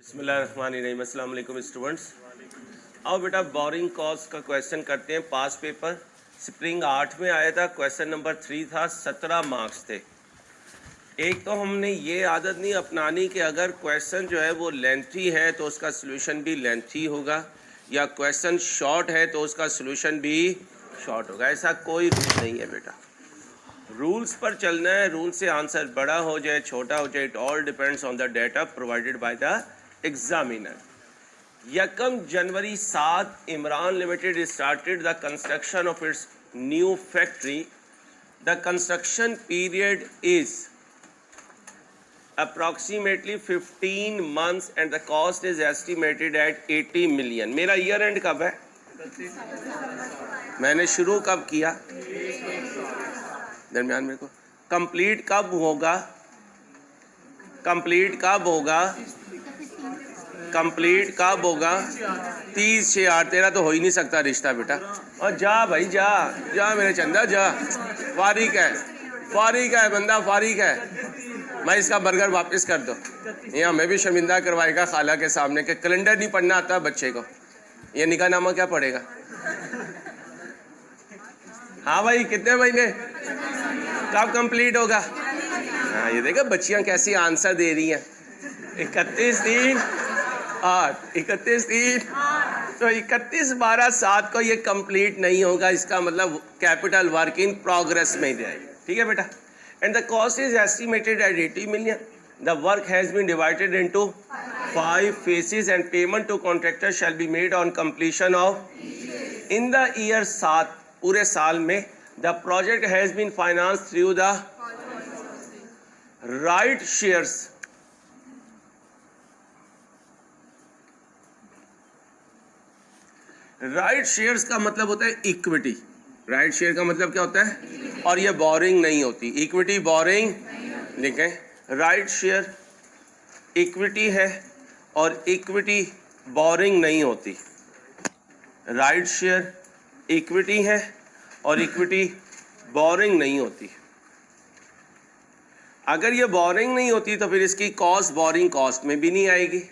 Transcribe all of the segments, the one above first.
बिस्मिल्लाहिर्रहमानिर्रहीम। अस्सलाम वालेकुम स्टूडेंट्स। आओ बेटा बोरिंग कॉस्ट का क्वेश्चन करते हैं। पास पेपर स्प्रिंग 8 में आया था, क्वेश्चन नंबर 3 था, 17 मार्क्स थे। एक तो हमने ये आदत नहीं अपनानी कि अगर क्वेश्चन जो है वो लेंथी है तो उसका सलूशन भी लेंथी होगा, या क्वेश्चन शॉर्ट है तो उसका सलूशन भी शॉर्ट होगा। ऐसा कोई रूल नहीं है बेटा, रूल्स पर चलना है। रूल से आंसर बड़ा हो जाए छोटा हो जाए, it all depends on the data provided by the examiner. 1 January 7 Imran limited started the construction of its new factory. The construction period is approximately 15 months and the cost is estimated at 80 million। मेरा year and कब है? मैंने शुरू कब किया? दरमियान मेरे को कंप्लीट कब होगा? कंप्लीट कब होगा? कंप्लीट कब होगा? 30/6/8। तेरा तो हो ही नहीं सकता रिश्ता बेटा। और जा भाई जा जा मेरे चंदा जा, फारिग है बंदा, फारिग है। मैं इसका बर्गर वापस कर दो। यहाँ मैं भी शर्मिंदा करवाएगा खाला के सामने कि कैलेंडर नहीं पढ़ना आता बच्चे को, ये निकाहनामा क्या पढ़ेगा? हाँ भाई, कितने महीने कब कंप्लीट होगा? हाँ ये देखा बच्चियाँ कैसी आंसर दे रही हैं। 31/3/8, 31/3। तो 31/12/7 को ये कंप्लीट नहीं होगा, इसका मतलब कैपिटल वर्क इन प्रोग्रेस में जाएगा। ठीक है बेटा। And the cost is estimated at 80 million. The work has been divided into 5 phases and payment to contractor shall be made on completion of in the year 7 पूरे साल में। The project has been financed through the right shares। Right shares का मतलब होता है equity. Right share का मतलब क्या होता है? और ये बोरिंग नहीं होती, इक्विटी बोरिंग लिखें। राइट शेयर इक्विटी है और इक्विटी बोरिंग नहीं होती। राइट शेयर इक्विटी है और इक्विटी बोरिंग नहीं होती। अगर ये बोरिंग नहीं होती तो फिर इसकी कॉस्ट बोरिंग कॉस्ट में भी नहीं आएगी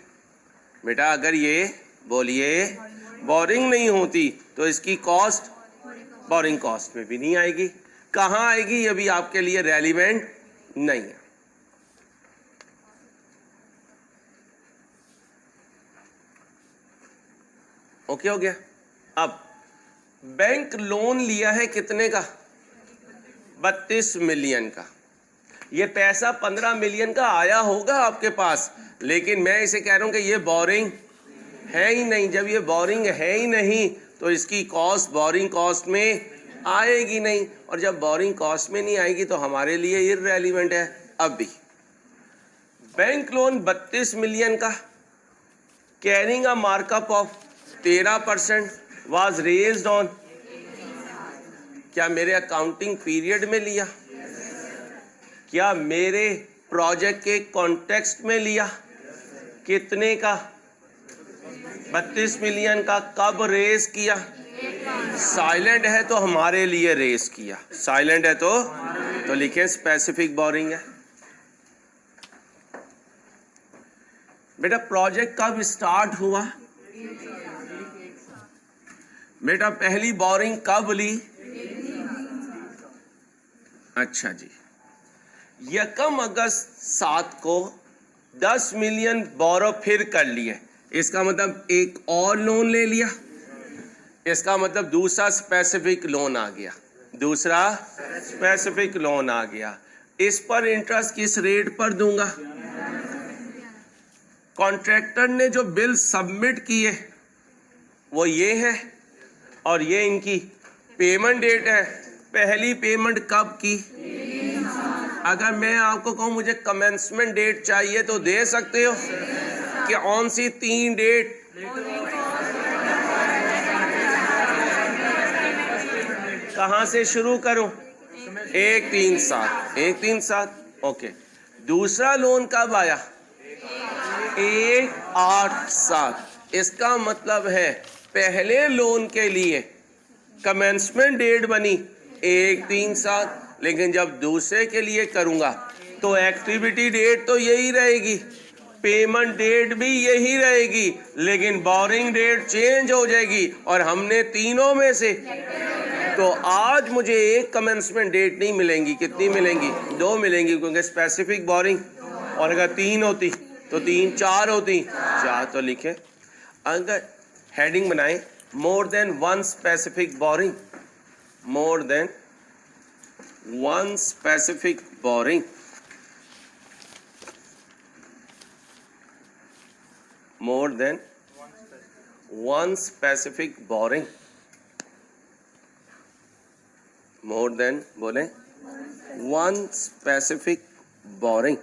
बेटा। अगर ये बोलिए बोरिंग नहीं होती तो इसकी कॉस्ट बोरिंग कॉस्ट में भी नहीं आएगी। कहाँ आएगी ये भी आपके लिए रेलिवेंट नहीं है। ओके हो गया। अब बैंक लोन लिया है कितने का? 32 मिलियन का। ये पैसा 15 मिलियन का आया होगा आपके पास, लेकिन मैं इसे कह रहा हूं कि ये बोरिंग है ही नहीं। जब ये बोरिंग है ही नहीं तो इसकी कॉस्ट बोरिंग कॉस्ट में आएगी नहीं, और जब बोरिंग कॉस्ट में नहीं आएगी तो हमारे लिए इररेलेवेंट है। अब भी बैंक लोन 32 मिलियन का, carrying a markup of 13% was raised on, क्या मेरे अकाउंटिंग पीरियड में लिया? क्या मेरे प्रोजेक्ट के कॉन्टेक्स्ट में लिया? कितने का? 32 मिलियन का। कब रेज किया? साइलेंट है तो हमारे लिए रेज किया, साइलेंट है तो लिखें स्पेसिफिक बोरिंग है। बेटा प्रोजेक्ट कब स्टार्ट हुआ? बेटा पहली बोरिंग कब ली? अच्छा जी, 1 अगस्त 7 को 10 मिलियन बोरो फिर कर लिए। इसका मतलब एक और लोन ले लिया, इसका मतलब दूसरा स्पेसिफिक लोन आ गया, दूसरा स्पेसिफिक लोन आ गया। इस पर इंटरेस्ट किस रेट पर दूंगा? कॉन्ट्रैक्टर ने जो बिल सबमिट किए वो ये है और ये इनकी पेमेंट डेट है। पहली पेमेंट कब की? अगर मैं आपको कहूँ मुझे कमेंसमेंट डेट चाहिए तो दे सकते हो कि कौन सी 3 डेट? कहाँ से शुरू करूं? 1/3/7, 1/3/7। ओके। दूसरा लोन कब आया? 1/8/7। इसका मतलब है पहले लोन के लिए कमेंसमेंट डेट बनी 1/3/7, लेकिन जब दूसरे के लिए करूंगा तो एक्टिविटी डेट तो यही रहेगी पेमेंट डेट भी यही रहेगी, लेकिन बोरिंग डेट चेंज हो जाएगी और हमने तीनों में से। तो आज मुझे एक कमेंसमेंट डेट नहीं मिलेंगी, कितनी मिलेंगी? 2 मिलेंगी, क्योंकि स्पेसिफिक बोरिंग, और अगर 3 होती तो 3, 4 होती 4। तो लिखे, अगर हेडिंग बनाए more than one specific boring, more than one specific boring, more than one specific boring, more than बोले one specific boring,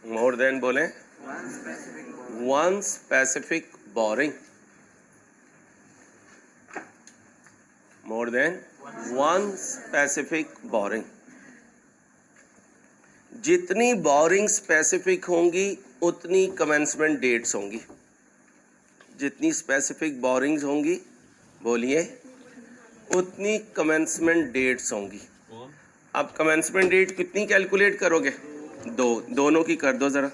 more than बोले one specific boring, more than one specific boring। जितनी boring specific होंगी उतनी commencement dates होंगी। जितनी specific borings होंगी, बोलिए, उतनी कमेंसमेंट डेट्स होंगी। अब कमेंसमेंट डेट कितनी कैलकुलेट करोगे? दोनों की कर दो ज़रा,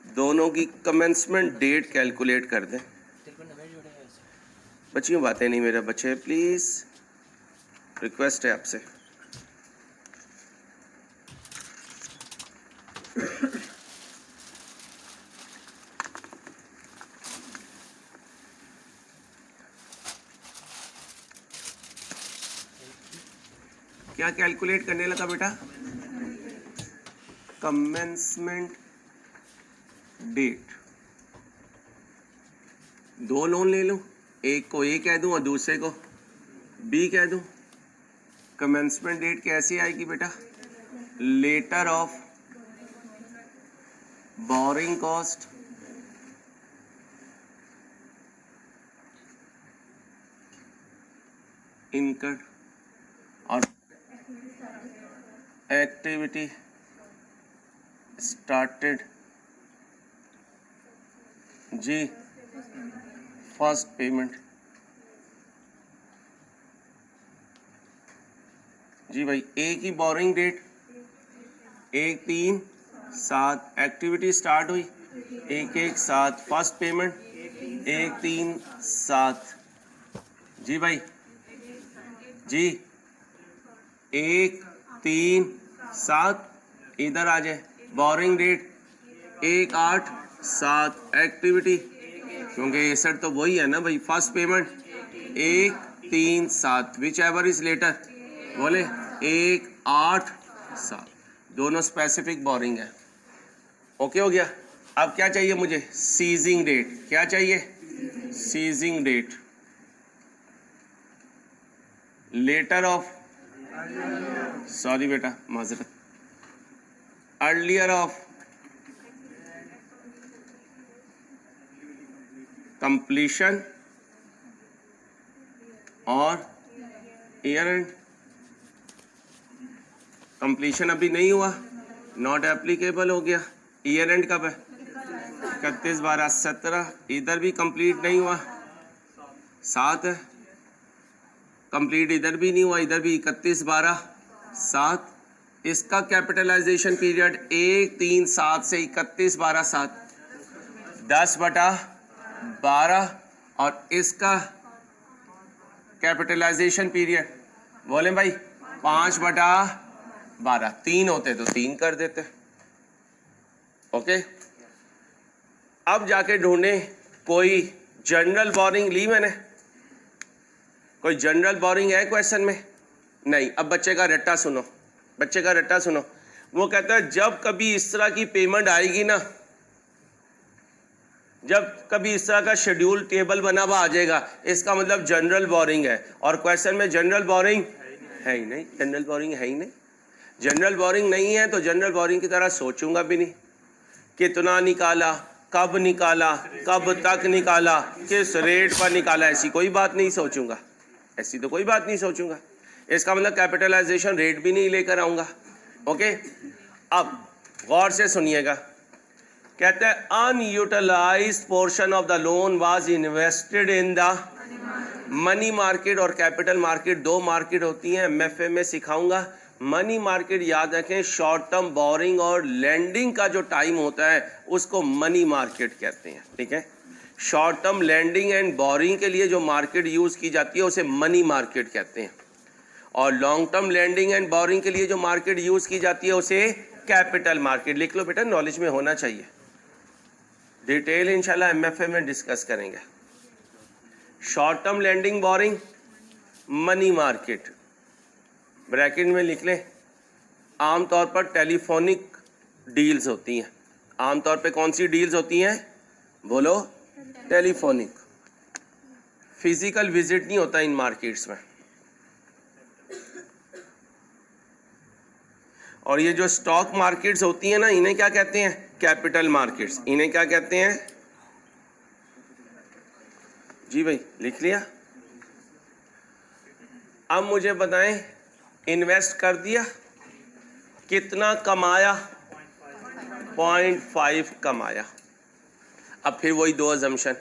दोनों की कमेंसमेंट डेट कैलकुलेट कर दें। बच्चियों बातें नहीं मेरे बच्चे, प्लीज़ रिक्वेस्ट है आपसे। क्या कैलकुलेट करने लगा बेटा? Commencement date. 2 लोन ले लूं, एक को ए कह दूं और दूसरे को बी कह दूं। कमेंसमेंट डेट कैसी आएगी बेटा? Later of borrowing cost incurred और एक्टिविटी स्टार्टेड जी फर्स्ट पेमेंट। जी भाई, ए की बोरिंग डेट 1/3/7, एक्टिविटी स्टार्ट हुई 1/1/7, फर्स्ट पेमेंट 1/3/7। जी भाई जी, 1/3/7 इधर आ जाए। बोरिंग डेट 1/8/7, एक्टिविटी, क्योंकि एसेट तो वही है ना भाई, first payment 1/3/7, whichever is later, बोले 1/8/7, दोनों स्पेसिफिक बोरिंग है। ओके हो गया। अब क्या चाहिए मुझे? Ceasing date. क्या चाहिए? Ceasing date. Later of, sorry बेटा माजरत, अर्लियर ऑफ कंप्लीशन और ईयर एंड। कंप्लीशन अभी नहीं हुआ, नॉट एप्लीकेबल हो गया। ईयर एंड कब है? 31/12/17। इधर भी कंप्लीट नहीं हुआ, 7 है। कंप्लीट इधर भी नहीं हुआ, इधर भी 31/12/7। इसका कैपिटलाइजेशन पीरियड 1/3/7 से 31/12/7, 10/12, और इसका कैपिटलाइजेशन पीरियड बोले भाई 5/12। 3 होते तो 3 कर देते। ओके, अब जाके ढूंढे कोई जनरल बोरिंग ली मैंने, कोई जनरल बोरिंग है क्वेश्चन में? नहीं। अब बच्चे का रट्टा सुनो, बच्चे का रट्टा सुनो। वो कहता है जब कभी इस तरह की पेमेंट आएगी ना, जब कभी इस तरह का शेड्यूल टेबल बना हुआ आ जाएगा, इसका मतलब जनरल बोरिंग है। और क्वेश्चन में जनरल बोरिंग है ही नहीं, जनरल बोरिंग है ही नहीं। जनरल बोरिंग नहीं है तो जनरल बोरिंग की तरह सोचूंगा भी नहीं। कितना निकाला, कब निकाला, कब तक निकाला, किस रेट पर निकाला, ऐसी कोई बात नहीं सोचूंगा, ऐसी तो कोई बात नहीं सोचूंगा। इसका मतलब कैपिटलाइजेशन रेट भी नहीं लेकर आऊंगा। ओके, अब गौर से सुनिएगा। कहते हैं unutilised portion of the loan was invested in the money market और कैपिटल मार्केट दो मार्केट होती हैं, एमएफए में सिखाऊंगा। मनी मार्केट याद रखें, शॉर्ट टर्म बोरिंग और लैंडिंग का जो टाइम होता है उसको मनी मार्केट कहते हैं, ठीक है। Short term lending and borrowing के लिए जो मार्केट यूज की जाती है उसे मनी मार्केट कहते हैं, और long term lending and borrowing के लिए जो मार्केट यूज की जाती है उसे कैपिटल मार्केट। लिख लो बेटा, नॉलेज में होना चाहिए। डिटेल इंशाल्लाह एमएफए में डिस्कस करेंगे। Short term lending borrowing money market, bracket में लिख लें। आमतौर पर टेलीफोनिक डील्स होती हैं। आमतौर पे कौन सी डील्स होती हैं, बोलो? टेलीफोनिक। फिजिकल विजिट नहीं होता इन मार्केट्स में। और ये जो स्टॉक मार्केट्स होती हैं ना, इन्हें क्या कहते हैं, कैपिटल मार्केट्स। इन्हें क्या कहते हैं जी भाई, लिख लिया। अब मुझे बताएं, इन्वेस्ट कर दिया, कितना कमाया? 0.5 कमाया। अब फिर वही दो अजम्पशन।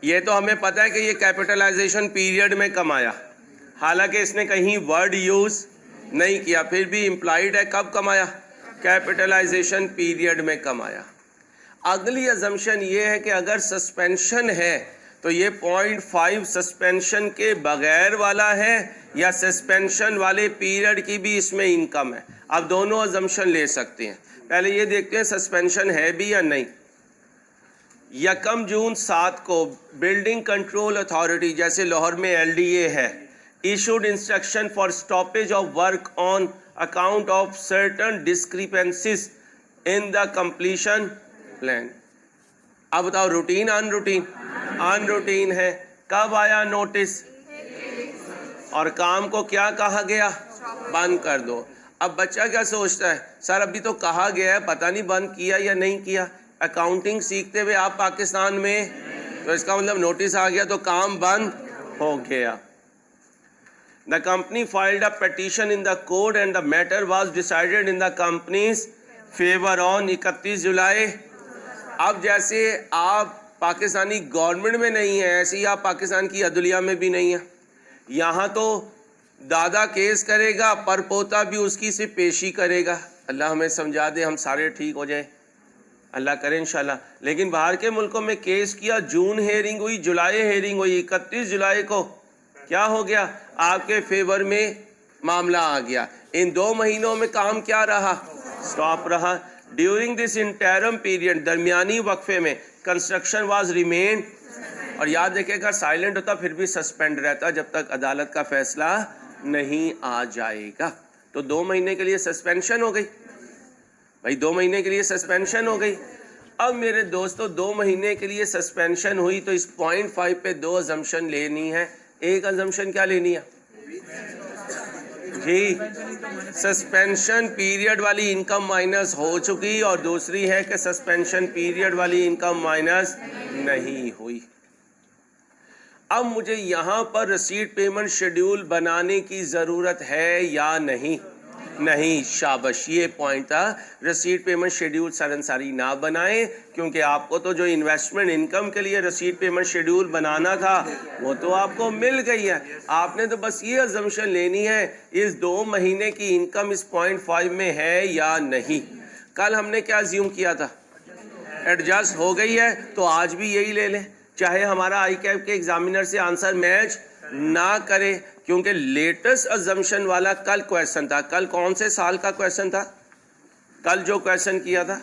ये तो हमें पता है कि ये कैपिटलाइजेशन पीरियड में कमाया, हालांकि इसने कहीं वर्ड यूज नहीं किया, फिर भी इम्प्लाइड है। कब कमाया? कैपिटलाइजेशन पीरियड में कमाया। अगली अजम्पशन ये है कि अगर सस्पेंशन है तो ये 0.5 सस्पेंशन के बगैर वाला है या सस्पेंशन वाले पीरियड की भी इसमें इनकम है। अब दोनों अजम्पशन ले सकते हैं। पहले ये देखते हैं सस्पेंशन है भी या नहीं। 1 जून 7 को बिल्डिंग कंट्रोल अथॉरिटी, जैसे लाहौर में LDA है, issued instruction for stoppage of work on account of certain discrepancies in the completion plan। अब बताओ, रूटीन अनरूटीन? अनरूटीन है। कब आया नोटिस? और काम को क्या कहा गया? बंद कर दो। अब बच्चा क्या सोचता है, सर अभी तो कहा गया है, पता नहीं बंद किया या नहीं किया। अकाउंटिंग सीखते हुए आप पाकिस्तान में, तो इसका मतलब नोटिस आ गया तो काम बंद हो गया। The company filed a petition in the court and the matter was decided in the company's favor on 31 जुलाई। अब जैसे आप पाकिस्तानी गवर्नमेंट में नहीं है, ऐसे ही आप पाकिस्तान की अदलिया में भी नहीं है। यहाँ तो दादा केस करेगा, पर पोता भी उसकी से पेशी करेगा। अल्लाह हमें समझा दे, हम सारे ठीक हो जाए, अल्लाह करे इंशाल्लाह। लेकिन बाहर के मुल्कों में केस किया, जून हेयरिंग हुई, जुलाई हेयरिंग हुई, 31 जुलाई को क्या हो गया? आपके फेवर में मामला आ गया। इन 2 महीनों में काम क्या रहा? स्टॉप रहा। ड्यूरिंग दिस इंटरम पीरियड, दरमियानी वक्फे में, कंस्ट्रक्शन वाज रिमेन, और याद रखिएगा साइलेंट होता फिर भी सस्पेंड रहता जब तक अदालत का फैसला नहीं आ जाएगा। तो 2 महीने के लिए सस्पेंशन हो गई भाई, 2 महीने के लिए सस्पेंशन हो गई। अब मेरे दोस्तों, 2 महीने के लिए सस्पेंशन हुई तो इस 0.5 पे 2 अजम्पशन लेनी है। एक अजम्पशन क्या लेनी है जी? सस्पेंशन पीरियड वाली इनकम माइनस हो चुकी, और दूसरी है कि सस्पेंशन पीरियड वाली इनकम माइनस नहीं हुई। अब मुझे यहाँ पर रसीद पेमेंट शेड्यूल बनाने की ज़रूरत है या नहीं? नहीं। शाबाश, ये पॉइंट था। रसीद पेमेंट शेड्यूल सरंसारी ना बनाएं, क्योंकि आपको तो जो इन्वेस्टमेंट इनकम के लिए रसीद पेमेंट शेड्यूल बनाना था वो तो आपको मिल गई है। आपने तो बस ये अजम्पशन लेनी है, इस 2 महीने की इनकम इस 0.5 में है या नहीं। कल हमने क्या अज्यूम किया था? एडजस्ट हो गई है, तो आज भी यही ले लें, चाहे हमारा ICAP के एग्जामिनर से आंसर मैच ना करे, क्योंकि लेटेस्ट अजम्पशन वाला कल क्वेश्चन था। कल कौन से साल का क्वेश्चन था? कल जो क्वेश्चन किया था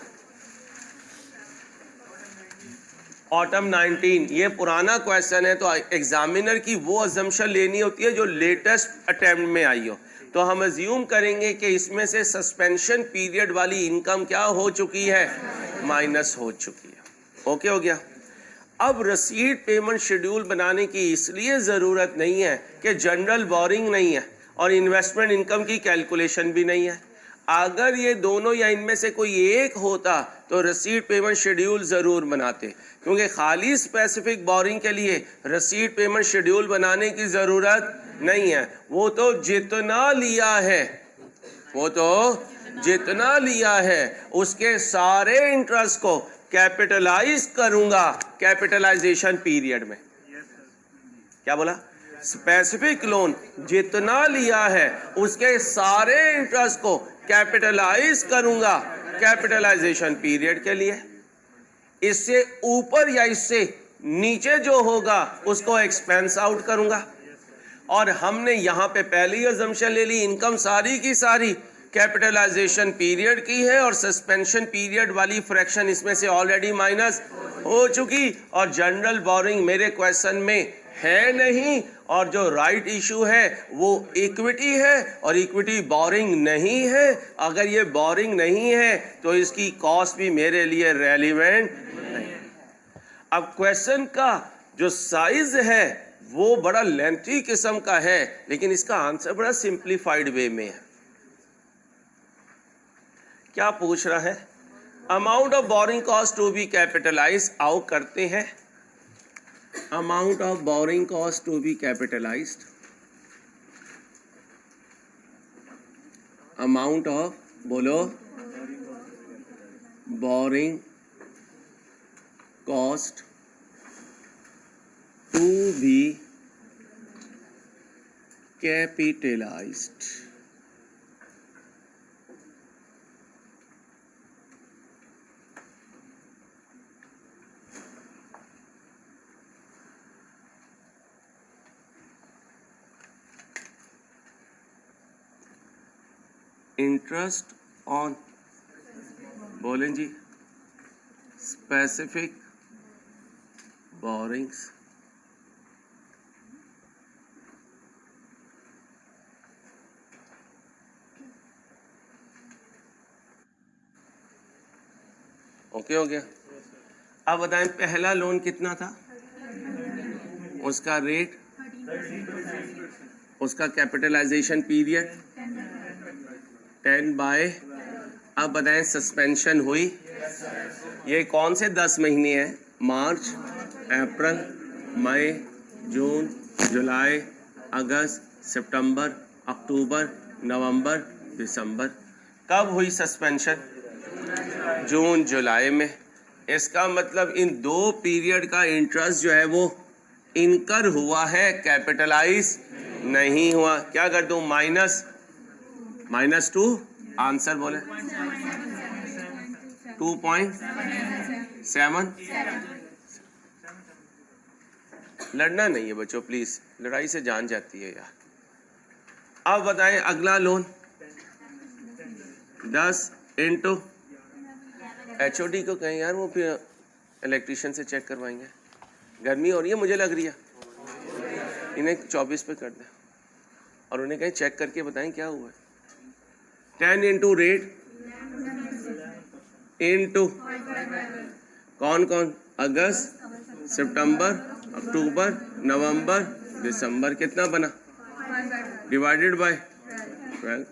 ऑटम 19, ये पुराना क्वेश्चन है। तो एग्जामिनर की वो अजम्पशन लेनी होती है जो लेटेस्ट अटेम्प्ट में आई हो। तो हम अज्यूम करेंगे कि इसमें से सस्पेंशन पीरियड वाली इनकम क्या हो चुकी है? माइनस हो चुकी है। ओके हो गया। अब रसीद पेमेंट शेड्यूल बनाने की इसलिए ज़रूरत नहीं है कि जनरल बोरिंग नहीं है और इन्वेस्टमेंट इनकम की कैलकुलेशन भी नहीं है। अगर ये दोनों या इनमें से कोई एक होता तो रसीद पेमेंट शेड्यूल ज़रूर बनाते, क्योंकि खाली स्पेसिफिक बोरिंग के लिए रसीद पेमेंट शेड्यूल बनाने की ज़रूरत नहीं है। वो तो जितना लिया है, वो तो जितना लिया है उसके सारे इंटरेस्ट को कैपिटलाइज करूंगा कैपिटलाइजेशन पीरियड में। क्या बोला? स्पेसिफिक लोन जितना लिया है उसके सारे इंटरेस्ट को कैपिटलाइज करूंगा कैपिटलाइजेशन पीरियड के लिए। इससे ऊपर या इससे नीचे जो होगा उसको एक्सपेंस आउट करूंगा। और हमने यहां पे पहले ही अजम्पशन ले ली, इनकम सारी की सारी कैपिटलाइजेशन पीरियड की है और सस्पेंशन पीरियड वाली फ्रैक्शन इसमें से ऑलरेडी माइनस हो चुकी, और जनरल बोरिंग मेरे क्वेश्चन में है नहीं, और जो राइट इशू है वो इक्विटी है और इक्विटी बोरिंग नहीं है। अगर ये बोरिंग नहीं है तो इसकी कॉस्ट भी मेरे लिए रेलिवेंट नहीं। अब क्वेश्चन का जो साइज है वो बड़ा लेंथी किस्म का है, लेकिन इसका आंसर बड़ा सिंप्लीफाइड वे में है। क्या पूछ रहा है? Amount of borrowing cost to be capitalize आओ करते हैं। Amount of borrowing cost to be capitalized, amount of बोलो borrowing cost to be capitalized. Interest on बोलें जी स्पेसिफिक बोरिंग्स ओके हो गया। अब बताएं पहला लोन कितना था, उसका रेट, उसका कैपिटलाइजेशन पीरियड 10 बाय। अब बताएं सस्पेंशन हुई, ये कौन से 10 महीने हैं? मार्च, अप्रैल, मई, जून, जुलाई, अगस्त, सितंबर, अक्टूबर, नवंबर, दिसंबर। कब हुई सस्पेंशन? जून जुलाई में। इसका मतलब इन दो पीरियड का इंटरेस्ट जो है वो इनकर हुआ है, कैपिटलाइज नहीं हुआ। क्या कर दूं? -2। आंसर बोले 2.7। लड़ना नहीं है बच्चों प्लीज, लड़ाई से जान जाती है यार। अब बताएं अगला लोन 10 इंटू HOD को कहें यार, वो फिर इलेक्ट्रिशियन से चेक करवाएंगे। गर्मी हो रही है मुझे लग रही है, इन्हें 24 पे कर दें और उन्हें कहें चेक करके बताएं क्या हुआ है। 10 इंटू रेट इंटू कौन कौन? अगस्त, सितंबर, अक्टूबर, नवंबर, दिसंबर। कितना बना? Divided by 12।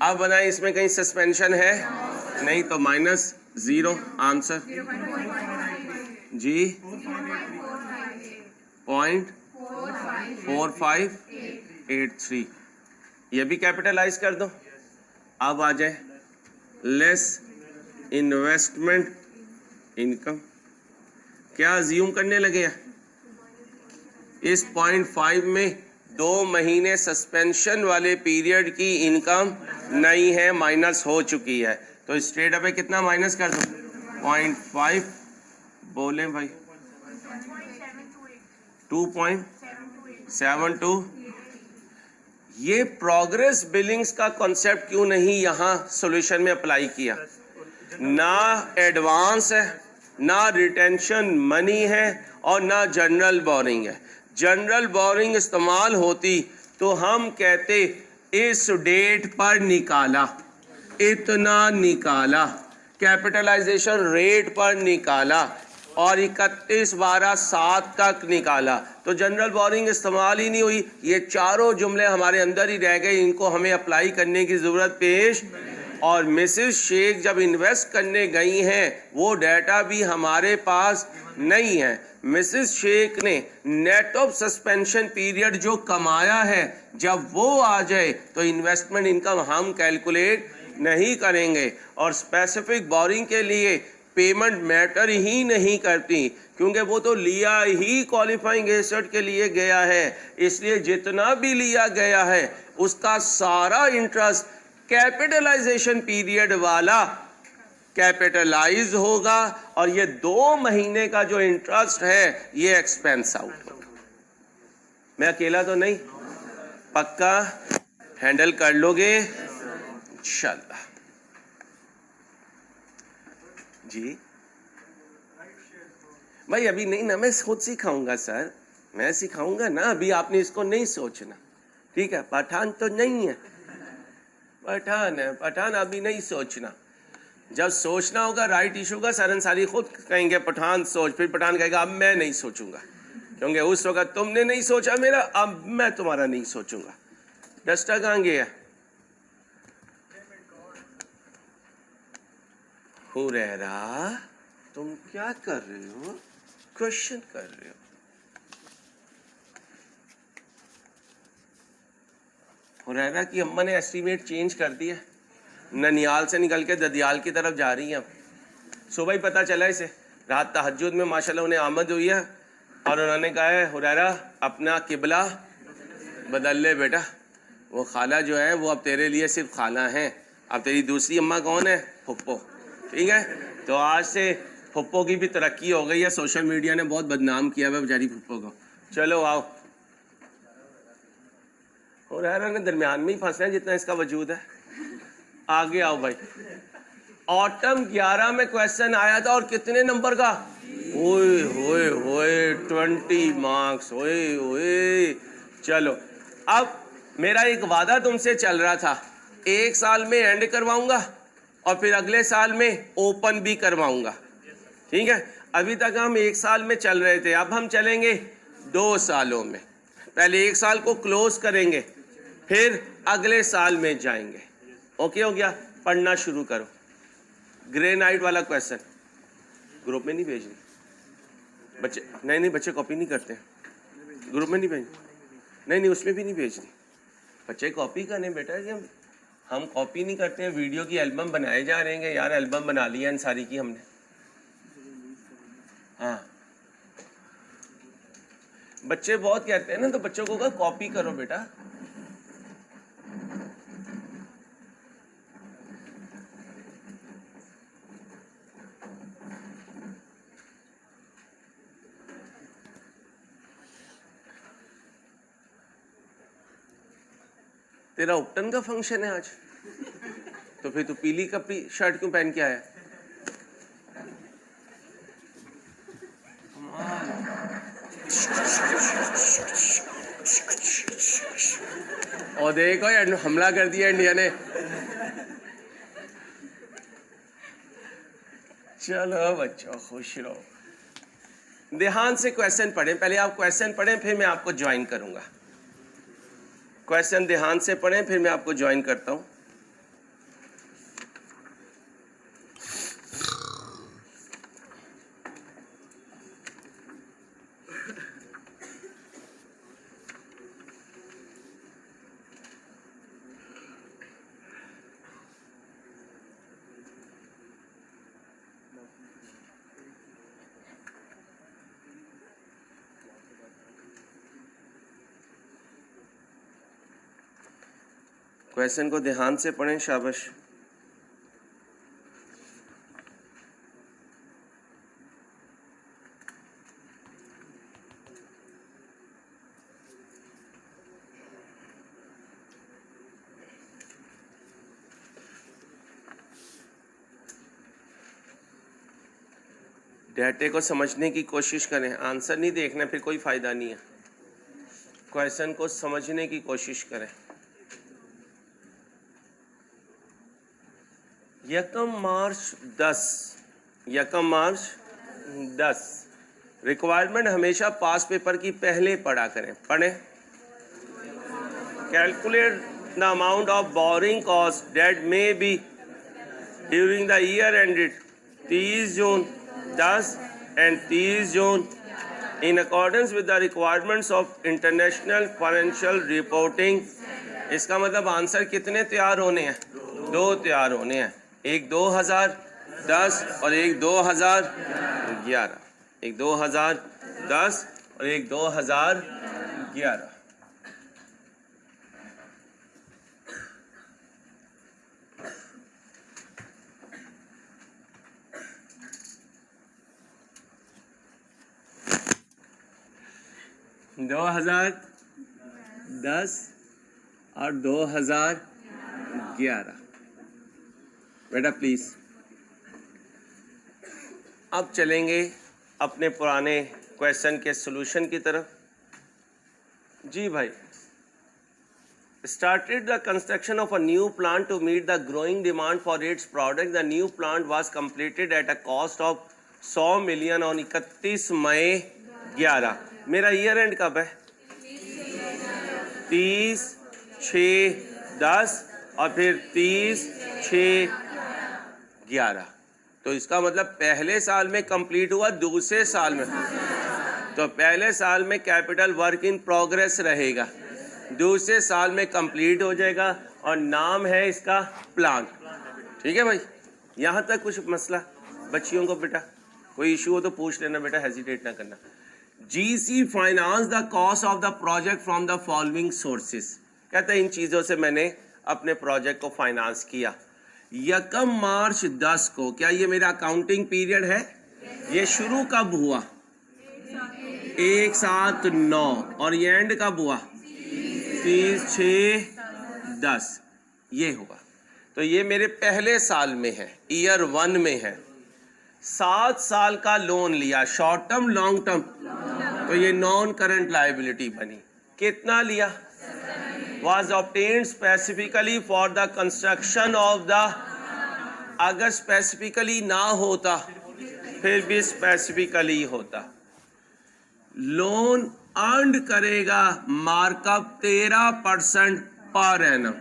अब बनाए इसमें कहीं सस्पेंशन है नहीं तो -0। आंसर जी 0.4583। ये भी कैपिटलाइज कर दो। अब आ जाए लेस इन्वेस्टमेंट इनकम। क्या अज्यूम करने लगे हैं? इस 0.5 में 2 महीने सस्पेंशन वाले पीरियड की इनकम नहीं है, माइनस हो चुकी है, तो स्ट्रेट अवे कितना माइनस कर दो? 0.5 बोले भाई 2.728। ये प्रोग्रेस बिलिंग्स का कॉन्सेप्ट क्यों नहीं यहाँ सॉल्यूशन में अप्लाई किया? ना एडवांस है, ना रिटेंशन मनी है और ना जनरल बोरिंग है। जनरल बोरिंग इस्तेमाल होती तो हम कहते इस डेट पर निकाला, इतना निकाला, कैपिटलाइजेशन रेट पर निकाला और 31/12/7 तक निकाला, तो जनरल बोरिंग इस्तेमाल ही नहीं हुई। ये चारों जुमले हमारे अंदर ही रह गए, इनको हमें अप्लाई करने की ज़रूरत पेश। और मिसेस शेख जब इन्वेस्ट करने गई हैं वो डाटा भी हमारे पास नहीं है। मिसेस शेख ने नेट ऑफ सस्पेंशन पीरियड जो कमाया है जब वो आ जाए तो इन्वेस्टमेंट इनकम हम कैलकुलेट नहीं करेंगे। और स्पेसिफिक बोरिंग के लिए पेमेंट मैटर ही नहीं करती, क्योंकि वो तो लिया ही क्वालिफाइंग एसेट के लिए गया है। इसलिए जितना भी लिया गया है उसका सारा इंटरेस्ट कैपिटलाइजेशन पीरियड वाला कैपिटलाइज होगा, और ये 2 महीने का जो इंटरेस्ट है ये एक्सपेंस आउट होगा। मैं अकेला तो नहीं, पक्का हैंडल कर लोगे इंशाल्लाह जी। भाई अभी नहीं ना, मैं खुद सिखाऊंगा सर, मैं सिखाऊंगा ना, अभी आपने इसको नहीं सोचना, ठीक है। पठान तो नहीं है, पठान है, पठान अभी नहीं सोचना। जब सोचना होगा राइट इशू का, सर अंसारी खुद कहेंगे पठान सोच, फिर पठान कहेगा अब मैं नहीं सोचूंगा, क्योंकि उस वक्त तुमने नहीं सोचा मेरा, अब मैं तुम्हारा नहीं सोचूंगा। डस्टा कहाँ गया? हुरैरा तुम क्या कर रहे हो? क्वेश्चन कर रहे हो। हुरैरा की अम्मा ने एस्टीमेट चेंज कर दिया, ननियाल से निकल के ददियाल की तरफ जा रही हैं। सुबह ही पता चला इसे, रात तहज्जुद में माशाल्लाह उन्हें आमद हुई है, और उन्होंने कहा है हुरैरा अपना किबला बदल ले बेटा, वो खाला जो है वो अब तेरे लिए सिर्फ खाला हैं, अब तेरी दूसरी अम्मा कौन है? फुप्पो, ठीक है। तो आज से फुप्पो की भी तरक्की हो गई है, सोशल मीडिया ने बहुत बदनाम किया है बेचारी फुप्पो को। चलो आओ, हुरैरा ने दरमियान में ही फंसना है जितना इसका वजूद है। आगे आओ भाई। ऑटम 11 में क्वेश्चन आया था, और कितने नंबर का? ओए होए होए 20 मार्क्स, ओए ओए। चलो अब मेरा एक वादा तुमसे चल रहा था, 1 साल में एंड करवाऊंगा और फिर अगले साल में ओपन भी करवाऊंगा, ठीक है। अभी तक हम 1 साल में चल रहे थे, अब हम चलेंगे 2 सालों में। पहले 1 साल को क्लोज करेंगे, फिर अगले साल में जाएंगे। ओके हो गया? पढ़ना शुरू करो। ग्रे नाइट वाला क्वेश्चन ग्रुप में नहीं भेजनी बच्चे, नहीं बच्चे कॉपी नहीं करते, ग्रुप में नहीं भेजनी, नहीं उसमें भी नहीं भेजनी। बच्चे कॉपी करने बेटा, कि हम कॉपी नहीं करते हैं, वीडियो की एल्बम बनाए जा रहे हैं यार, एल्बम बना लिया अंसारी की हमने। हाँ बच्चे बहुत कहते हैं ना, तो बच्चों को कहा कॉपी करो बेटा। तेरा उपटन का फंक्शन है आज, तो फिर तू पीली कपड़ी शर्ट क्यों पहन के आया? और देखो हमला कर दिया इंडिया ने। चलो बच्चों खुश रहो। ध्यान से क्वेश्चन पढ़ें, पहले आप क्वेश्चन पढ़ें फिर मैं आपको ज्वाइन करूंगा। क्वेश्चन ध्यान से पढ़ें फिर मैं आपको ज्वाइन करता हूं। क्वेश्चन को ध्यान से पढ़ें, शाबाश। डेटे को समझने की कोशिश करें, आंसर नहीं देखना, फिर कोई फायदा नहीं है। क्वेश्चन को समझने की कोशिश करें। यकम मार्च 10 रिक्वायरमेंट हमेशा पास पेपर की पहले पढ़ा करें। पढ़ें। Calculate the amount of borrowing cost that may be during the year ended 30 June 10 and 30 June in accordance with the requirements of international financial reporting. इसका मतलब आंसर कितने तैयार होने हैं? 2 तैयार होने हैं, एक 2000 10 और एक 2011, एक 2010 और एक 2011। दो 2010 और 2011। बेटा प्लीज अब चलेंगे अपने पुराने क्वेश्चन के सॉल्यूशन की तरफ। जी भाई, started the construction of a new plant to meet the growing demand for its product. The new plant was completed at a cost of 100 million on 31 मई 11। मेरा ईयर एंड कब है? 30/6/10 और फिर 30/6/11। तो इसका मतलब पहले साल में कंप्लीट हुआ, दूसरे साल में तो पहले साल में कैपिटल वर्क इन प्रोग्रेस रहेगा, दूसरे साल में कंप्लीट हो जाएगा और नाम है इसका प्लांट। ठीक है भाई, यहाँ तक कुछ मसला बच्चियों को? बेटा कोई इशू हो तो पूछ लेना बेटा, हेजिटेट ना करना। GC finance the cost of the project from the following sources. कहते हैं इन चीज़ों से मैंने अपने प्रोजेक्ट को फाइनेंस किया। यकम मार्च 10 को, क्या ये मेरा अकाउंटिंग पीरियड है? ये शुरू कब हुआ? 1/7/9 और ये एंड कब हुआ? 30/6/10। ये हुआ, तो ये मेरे पहले साल में है, ईयर 1 में है। 7 साल का लोन लिया, शॉर्ट टर्म लॉन्ग टर्म, तो ये नॉन करंट लायबिलिटी बनी। कितना लिया? was obtained specifically for the construction of the, अगर स्पेसिफिकली ना होता फिर भी स्पेसिफिकली होता। लोन अर्न करेगा मार्कअप 13% पर एनम।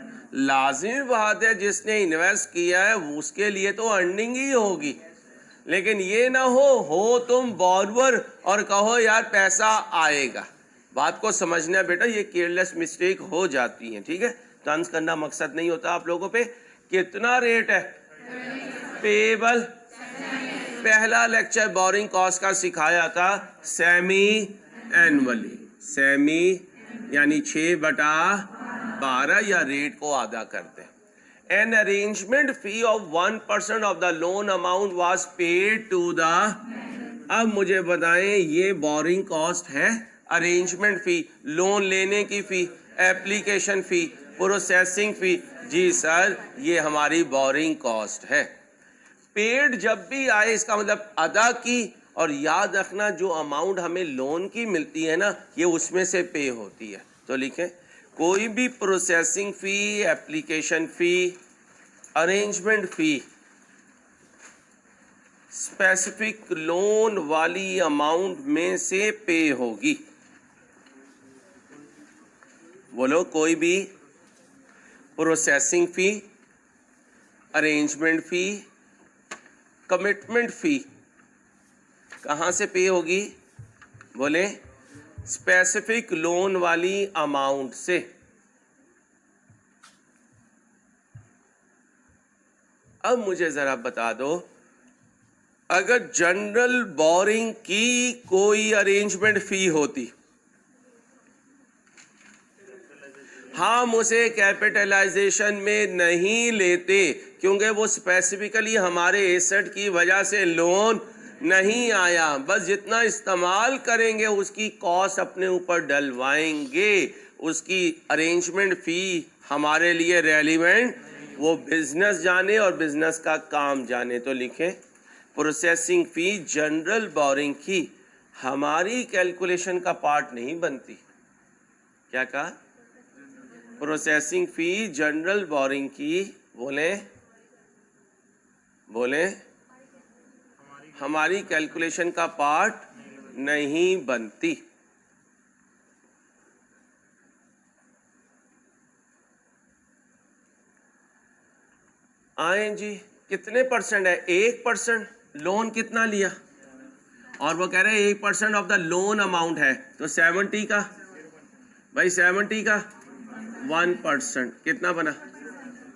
लाजिम बात है, जिसने इन्वेस्ट किया है उसके लिए तो अर्निंग ही होगी, लेकिन ये ना हो तुम बॉर्वर और कहो यार पैसा आएगा। बात को समझना बेटा, ये केयरलेस मिस्टेक हो जाती है। ठीक है, तंज करना मकसद नहीं होता आप लोगों पे। कितना रेट है पेबल? पहला लेक्चर बोरिंग कॉस्ट का सिखाया था सेमी एनुअली, सेमी यानी 6/12 या रेट को आधा करते हैं। An arrangement fee of 1% of the loan amount was paid to the, अब मुझे बताएं ये बोरिंग कॉस्ट है, अरेंजमेंट फी, लोन लेने की फी, एप्लीकेशन फी, प्रोसेसिंग फी। जी सर, ये हमारी बोरिंग कॉस्ट है। पेड जब भी आए इसका मतलब अदा की, और याद रखना जो अमाउंट हमें लोन की मिलती है ना, ये उसमें से पे होती है। तो लिखें कोई भी processing fee, application fee, arrangement fee specific loan वाली अमाउंट में से पे होगी। बोलो, कोई भी processing fee, arrangement fee, commitment fee कहाँ से पे होगी? बोले स्पेसिफिक लोन वाली अमाउंट से। अब मुझे जरा बता दो, अगर जनरल बोरिंग की कोई अरेंजमेंट फी होती, हम उसे कैपिटलाइजेशन में नहीं लेते क्योंकि वो स्पेसिफिकली हमारे एसेट की वजह से लोन नहीं आया। बस जितना इस्तेमाल करेंगे उसकी कॉस्ट अपने ऊपर डलवाएंगे। उसकी अरेंजमेंट फ़ी हमारे लिए रेलिवेंट, वो बिजनेस जाने और बिजनेस का काम जाने। तो लिखें प्रोसेसिंग फ़ी जनरल बोरिंग की हमारी कैलकुलेशन का पार्ट नहीं बनती। क्या कहा? प्रोसेसिंग फ़ी जनरल बोरिंग की बोले हमारी कैलकुलेशन का पार्ट नहीं बनती। आए जी, कितने परसेंट है? 1%। लोन कितना लिया? और वो कह रहे हैं 1% ऑफ द लोन अमाउंट है, तो 70 का भाई 70 का 1% कितना बना?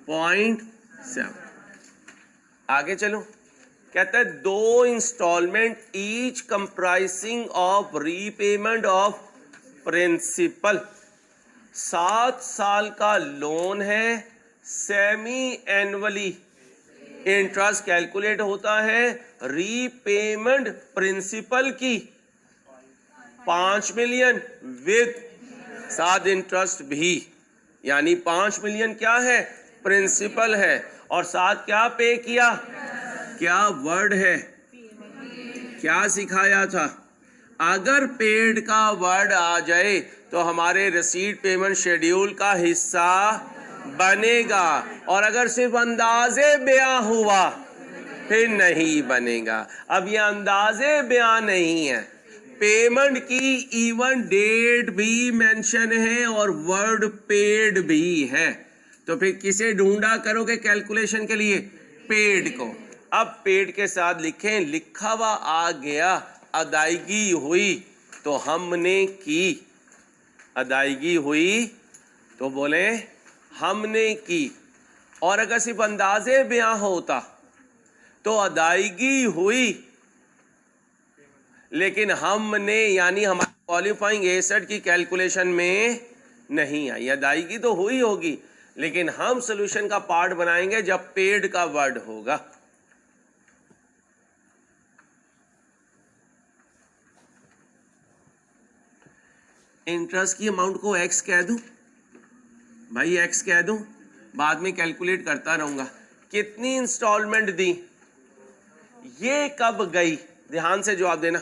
0.7। आगे चलो, कहता है 2 installment each comprising of repayment of principal. 7 साल का लोन है, सेमी एनुअली इंटरेस्ट कैलकुलेट होता है, रीपेमेंट प्रिंसिपल की 5 मिलियन विद साथ इंटरेस्ट भी, यानी 5 मिलियन क्या है, प्रिंसिपल है, और साथ क्या पे किया, क्या वर्ड है, क्या सिखाया था। अगर पेड का वर्ड आ जाए तो हमारे रिसीट पेमेंट शेड्यूल का हिस्सा बनेगा, और अगर सिर्फ अंदाजे बयां हुआ फिर नहीं बनेगा। अब ये अंदाजे बयां नहीं है, पेमेंट की इवन डेट भी मेंशन है और वर्ड पेड भी है, तो फिर किसे ढूंढा करोगे कैलकुलेशन के लिए, पेड को। अब पेड के साथ लिखें, लिखा हुआ आ गया, अदायगी हुई तो हमने की, अदायगी हुई तो बोले हमने की। और अगर सिर्फ अंदाजे बयां होता तो अदायगी हुई लेकिन हमने, यानी हमारे क्वालिफाइंग एसेट की कैलकुलेशन में नहीं आई। अदायगी तो हुई होगी लेकिन हम सॉल्यूशन का पार्ट बनाएंगे जब पेड का वर्ड होगा। इंटरेस्ट की अमाउंट को एक्स कह दूं, भाई एक्स कह दूं, बाद में कैलकुलेट करता रहूंगा। कितनी इंस्टॉलमेंट दी, ये कब गई, ध्यान से जवाब देना,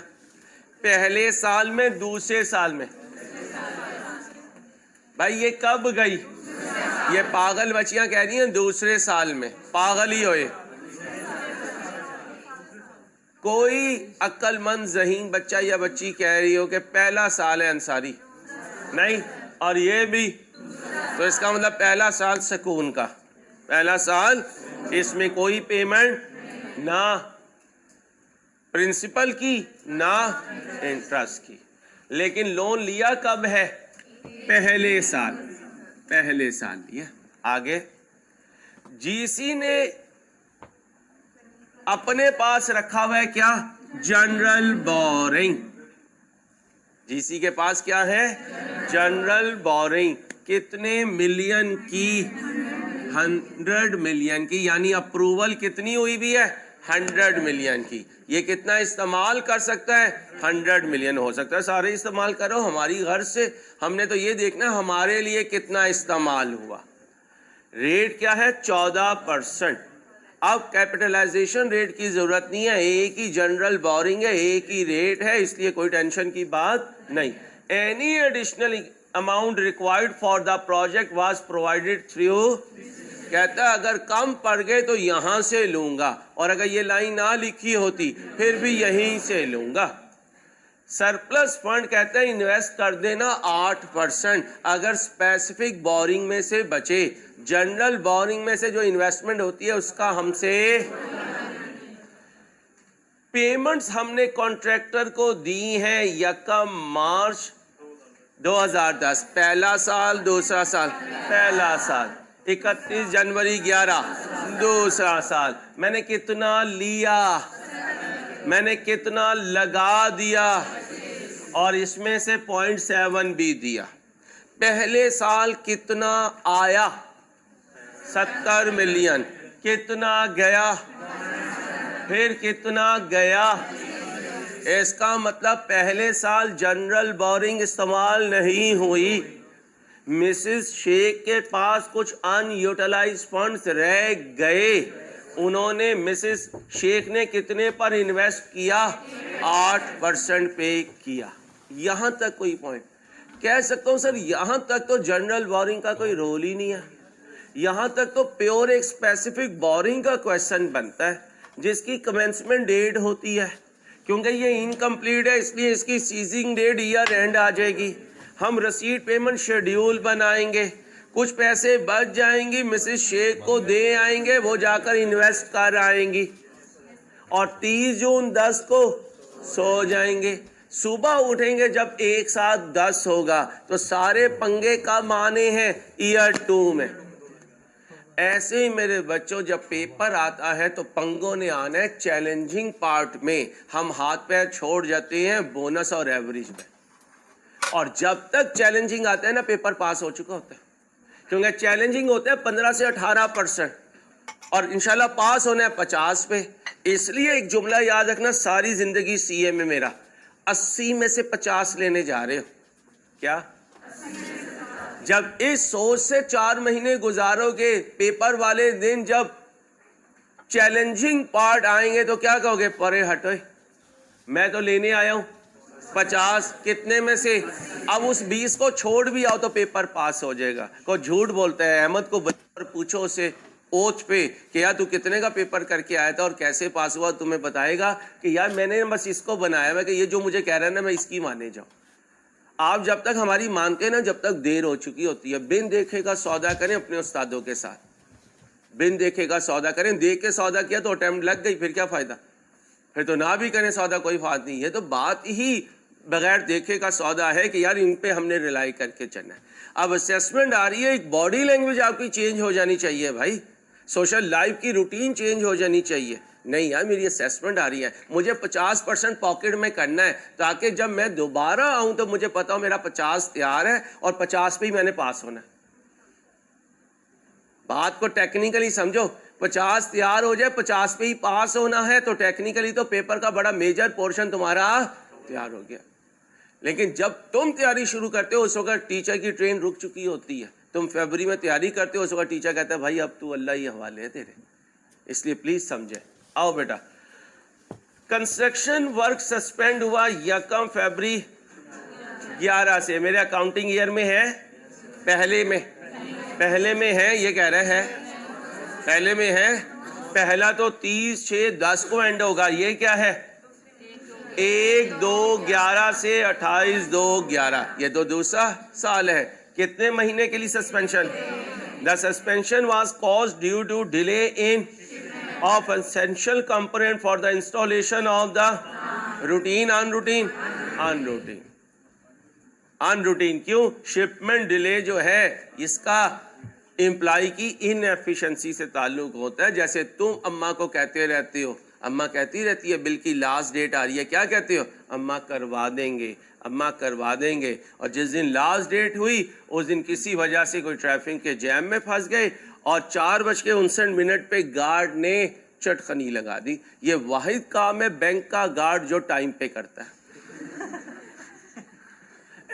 पहले साल में, दूसरे साल में, भाई ये कब गई, ये पागल बच्चियां कह रही हैं दूसरे साल में, पागल ही होए। कोई अक्लमंद ज़हीन बच्चा या बच्ची कह रही हो कि पहला साल है अंसारी, नहीं, और ये भी, तो इसका मतलब पहला साल सुकून का, पहला साल, इसमें कोई पेमेंट ना प्रिंसिपल की ना इंटरेस्ट की। लेकिन लोन लिया कब है, पहले साल, पहले साल लिया। आगे जीसी ने अपने पास रखा हुआ है क्या, जनरल बोरिंग। जीसी के पास क्या है, जनरल बोरिंग, कितने मिलियन की, 100 मिलियन की, यानी अप्रूवल कितनी हुई भी है, 100 मिलियन की। ये कितना इस्तेमाल कर सकता है, 100 मिलियन हो सकता है, सारे इस्तेमाल करो, हमारी घर से हमने तो ये देखना हमारे लिए कितना इस्तेमाल हुआ। रेट क्या है, 14%। अब कैपिटलाइजेशन रेट की जरूरत नहीं है, एक ही जनरल बोरिंग है, एक ही रेट है, इसलिए कोई टेंशन की बात नहीं। Any additional amount required for the project was provided through, कहता है अगर कम पड़ गए तो यहां से लूंगा, और अगर ये लाइन ना लिखी होती फिर भी यहीं से लूंगा। सरप्लस फंड कहते हैं इन्वेस्ट कर देना 8%, अगर स्पेसिफिक बोरिंग में से बचे, जनरल बोरिंग में से जो इन्वेस्टमेंट होती है उसका हमसे। पेमेंट्स हमने कॉन्ट्रैक्टर को दी हैं 1 मार्च 2010, पहला साल, दूसरा साल, पहला साल, 31 जनवरी 11 दूसरा साल। मैंने कितना लिया, मैंने कितना लगा दिया, और इसमें से 0.7 भी दिया। पहले साल कितना आया, 70 मिलियन, कितना गया, फिर कितना गया। इसका मतलब पहले साल जनरल बोरिंग इस्तेमाल नहीं हुई। मिसेस शेख के पास कुछ अनयूटिलाइज्ड फंड्स रह गए, उन्होंने, मिसेस शेख ने कितने पर इन्वेस्ट किया, 8% पे किया। यहाँ तक कोई पॉइंट कह सकता हूँ सर, यहाँ तक तो जनरल बोरिंग का कोई रोल ही नहीं है, यहाँ तक तो प्योर एक स्पेसिफिक बोरिंग का क्वेश्चन बनता है जिसकी कमेंसमेंट डेट होती है। क्योंकि ये इनकम्प्लीट है इसलिए इसकी सीजिंग डेट ईयर एंड आ जाएगी। हम रसीद पेमेंट शेड्यूल बनाएंगे, कुछ पैसे बच जाएंगी, मिसेस शेख को दे आएंगे, वो जाकर इन्वेस्ट कर आएंगी, और 30 जून 10 को सो जाएंगे। सुबह उठेंगे जब एक साथ 10 होगा तो सारे पंगे का माने हैं ईयर 2 में। ऐसे ही मेरे बच्चों, जब पेपर आता है तो पंगों ने आना है चैलेंजिंग पार्ट में। हम हाथ पैर छोड़ जाते हैं बोनस और एवरेज में, और जब तक चैलेंजिंग आता है ना, पेपर पास हो चुका होता है। क्योंकि चैलेंजिंग होता है 15 से 18%, और इंशाल्लाह पास होना है 50 पे। इसलिए एक जुमला याद रखना, सारी जिंदगी सीए में मेरा 80 में से 50 लेने जा रहे हो क्या? जब इस सोच से 4 महीने गुजारोगे, पेपर वाले दिन जब चैलेंजिंग पार्ट आएंगे तो क्या कहोगे? परे हटो, मैं तो लेने आया हूं 50, कितने में से? अब उस 20 को छोड़ भी आओ तो पेपर पास हो जाएगा। कोई झूठ बोलता है, अहमद को पूछो उसे ओथ पे कि यार तू कितने का पेपर करके आया था और कैसे पास हुआ, तुम्हें बताएगा कि यार मैंने बस इसको बनाया हुआ कि ये जो मुझे कह रहा है ना, मैं इसकी माने जाऊं। आप जब तक हमारी मानते हैं ना, जब तक देर हो चुकी होती है। बिन देखे का सौदा करें अपने उस्तादों के साथ, बिन देखे का सौदा करें। देख के सौदा किया तो अटेम्प्ट लग गई, फिर क्या फायदा? फिर तो ना भी करें सौदा, कोई बात नहीं है। तो बात ही बगैर देखे का सौदा है कि यार इन पे हमने रिलाई करके चलना है। अब असेसमेंट आ रही है, एक बॉडी लैंग्वेज आपकी चेंज हो जानी चाहिए भाई, सोशल लाइफ की रूटीन चेंज हो जानी चाहिए। नहीं यार, मेरी असेसमेंट आ रही है, मुझे 50% पॉकेट में करना है, ताकि जब मैं दोबारा आऊं तो मुझे पता हो मेरा 50 तैयार है और 50 पे ही मैंने पास होना है। बात को टेक्निकली समझो, 50 तैयार हो जाए, 50 पे ही पास होना है, तो टेक्निकली तो पेपर का बड़ा मेजर पोर्शन तुम्हारा तैयार हो गया। लेकिन जब तुम तैयारी शुरू करते हो उस वक्त टीचर की ट्रेन रुक चुकी होती है। तुम फरवरी में तैयारी करते हो, उस वक्त टीचर कहता है भाई अब तू अल्लाह ही हवाले है तेरे। इसलिए प्लीज समझे। आओ बेटा, कंस्ट्रक्शन वर्क सस्पेंड हुआ 1 फरवरी 11 से। मेरे अकाउंटिंग ईयर में है, पहले में है, ये कह रहे हैं पहले में है। पहला तो 30/6/10 को एंड होगा। ये क्या है? 1/2/11 से 28/2/11। ये तो दूसरा साल है। कितने महीने के लिए suspension? The suspension was caused due to delay in of essential component for the installation of the routine unroutine. क्यों? शिपमेंट डिले जो है, इसका एम्प्लॉय की इनएफिशिएंसी से ताल्लुक होता है। जैसे तुम अम्मा को कहते रहते हो, अम्मा कहती रहती है बिल की लास्ट डेट आ रही है, क्या कहते हो? अम्मा करवा देंगे, अम्मा करवा देंगे। और जिस दिन लास्ट डेट हुई उस दिन किसी वजह से कोई ट्रैफिक के जैम में फंस गए और 4:59 पे गार्ड ने चटखनी लगा दी। ये वाहिद काम है बैंक का गार्ड जो टाइम पे करता है।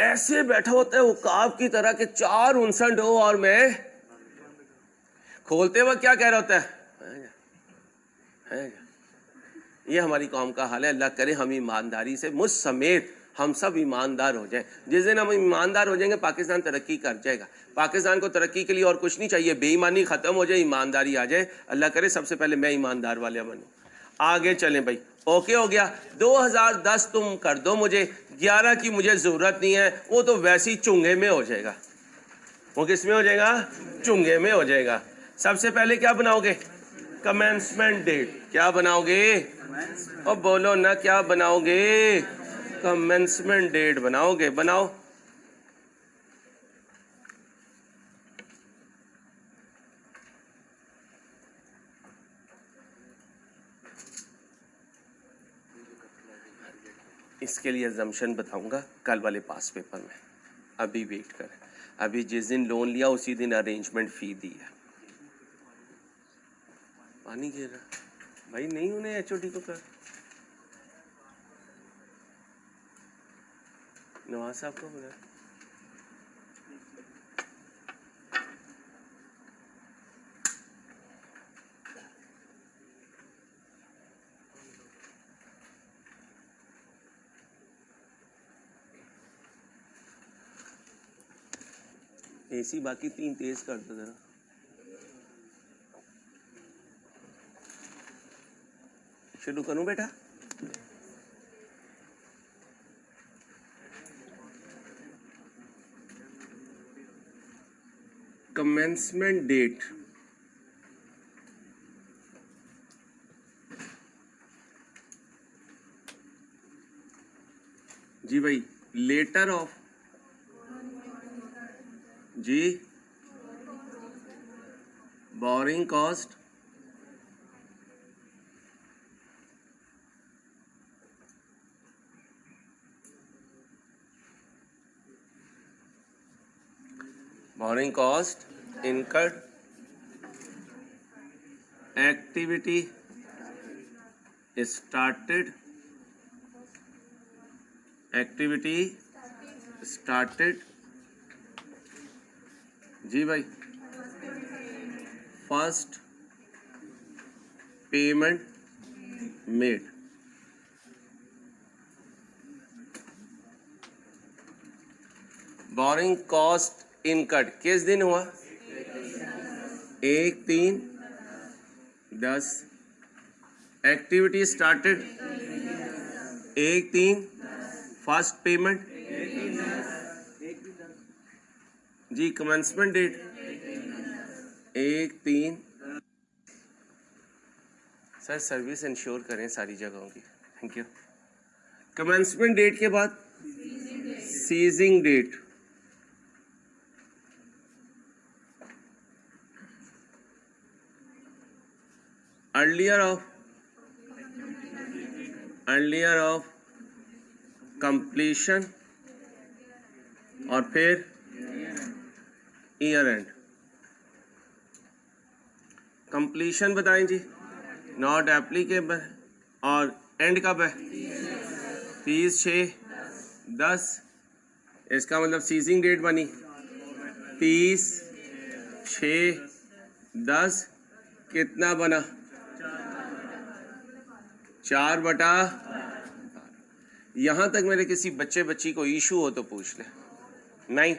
ऐसे बैठा होता है उकाब की तरह के 4:59 हो और मैं खोलते वक्त क्या कह रहा होता है? ये हमारी कौम का हाल है। अल्लाह करे हम ईमानदारी से, मुझ समेत हम सब ईमानदार हो जाएं। जिस दिन हम ईमानदार हो जाएंगे पाकिस्तान तरक्की कर जाएगा। पाकिस्तान को तरक्की के लिए और कुछ नहीं चाहिए, बेईमानी खत्म हो जाए, ईमानदारी आ जाए। अल्लाह करे सबसे पहले मैं ईमानदार वाले बनूं। आगे चलें भाई। ओके हो गया। 2010 तुम कर दो मुझे, 11 की मुझे जरूरत नहीं है, वो तो वैसी चुंगे में हो जाएगा। वो किस में हो जाएगा? चुंगे में हो जाएगा। सबसे पहले क्या बनाओगे? Commencement date. क्या बनाओगे? और बोलो ना, क्या बनाओगे? कमेंसमेंट डेट बनाओगे। बनाओ। इसके लिए अजम्पशन बताऊंगा कल वाले पास पेपर में। अभी वेट करें। अभी जिस दिन लोन लिया उसी दिन अरेंजमेंट फी दी है। पानी गिर रहा भाई, नहीं उन्हें एचओडी को कर। नवाज साहब को बोला एसी बाकी 3 तेज कर दो जरा। शुरू करूं बेटा? कमेंसमेंट डेट जी भाई, लेटर ऑफ जी borrowing cost incurred activity started जी भाई first payment made. Borrowing cost incurred किस दिन हुआ? 1/3/10। Activity started 1/3। फर्स्ट पेमेंट जी। Commencement date 1/3। Sir service ensure करें सारी जगहों की, थैंक यू। कमेंसमेंट डेट के बाद ceasing date earlier of completion और फिर ईयर एंड। कंप्लीशन बताएं जी, नॉट एप्लीकेबल। और एंड कब है? 30/6/10। इसका मतलब सीजिंग डेट बनी 30/6/10। कितना बना? 4/। यहां तक मेरे किसी बच्ची को इशू हो तो पूछ ले। नहीं,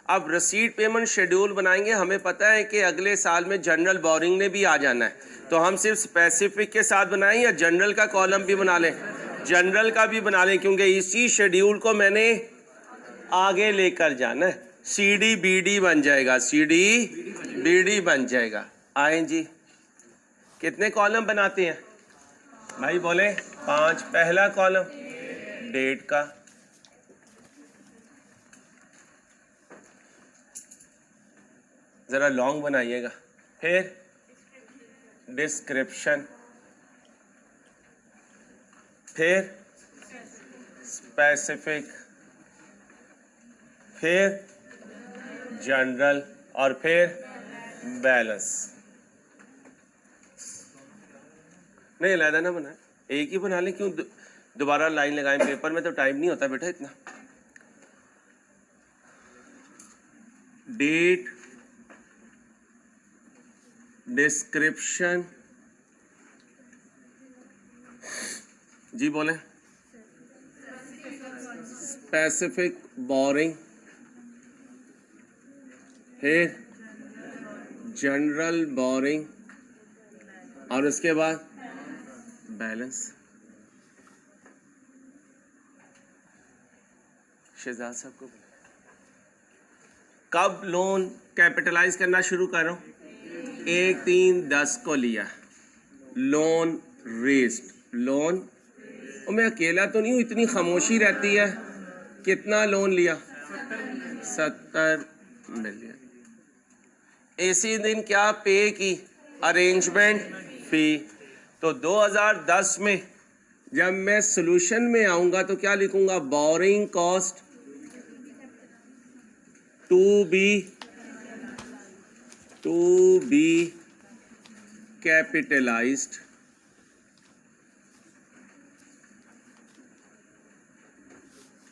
अब रसीद पेमेंट शेड्यूल बनाएंगे। हमें पता है कि अगले साल में जनरल बोरिंग ने भी आ जाना है, तो हम सिर्फ स्पेसिफिक के साथ बनाएं या जनरल का कॉलम भी बना लें? जनरल का भी बना लें, क्योंकि इसी शेड्यूल को मैंने आगे लेकर जाना है। CDBD बन जाएगा, CDBD बन जाएगा। आए जी, कितने कॉलम बनाते हैं भाई? बोले 5। पहला कॉलम डेट का, जरा लॉन्ग बनाइएगा। फिर डिस्क्रिप्शन, फिर स्पेसिफिक, फिर जनरल और फिर बैलेंस। नहीं अलहदा ना बनाए, एक ही बना लें। क्यों दोबारा लाइन लगाएं? पेपर में तो टाइम नहीं होता बेटा इतना। डेट, डिस्क्रिप्शन जी बोले, स्पेसिफिक बोरिंग, फिर जनरल बोरिंग और उसके बाद बैलेंस। शहजाद साहब को कब लोन कैपिटलाइज करना शुरू करो? 1/3/10 को लिया लोन रेस्ड। लोन, और मैं अकेला तो नहीं हूँ, इतनी खामोशी रहती है। कितना लोन लिया? 70 मिलियन। इसी दिन क्या पे की? अरेंजमेंट फी। तो 2010 में जब मैं सॉल्यूशन में आऊंगा तो क्या लिखूंगा? Borrowing cost to be capitalized.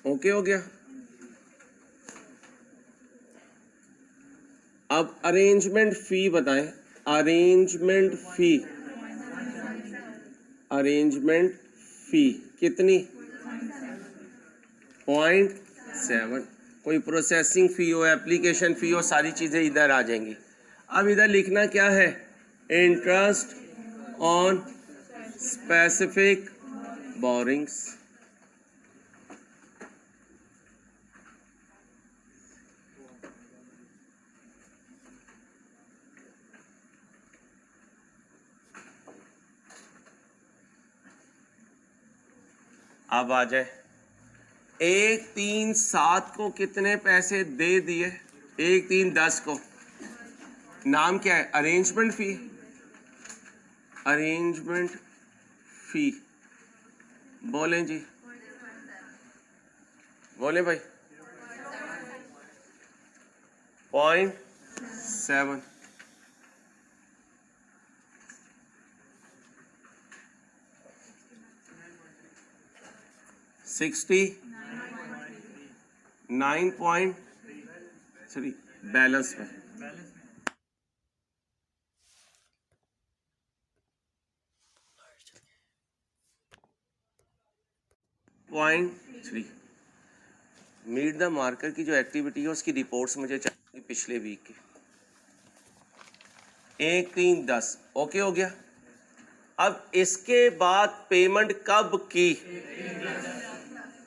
Okay हो गया। अब अरेंजमेंट फी बताएं। अरेंजमेंट फी कितनी? 0.7। कोई प्रोसेसिंग फी हो, एप्लीकेशन फी हो, सारी चीजें इधर आ जाएंगी। अब इधर लिखना क्या है? Interest on specific borings. अब आ जाए 1/3/7 को कितने पैसे दे दिए? 1/3/10 को नाम क्या है? अरेंजमेंट फी, अरेंजमेंट फी। बोलें जी, बोलें भाई। 0.7। $69.3 बैलेंस में। .3 मीट द मार्कर की जो एक्टिविटी है उसकी रिपोर्ट्स मुझे चाहिए पिछले वीक की। 1-3-10 ओके हो गया। अब इसके बाद पेमेंट कब की?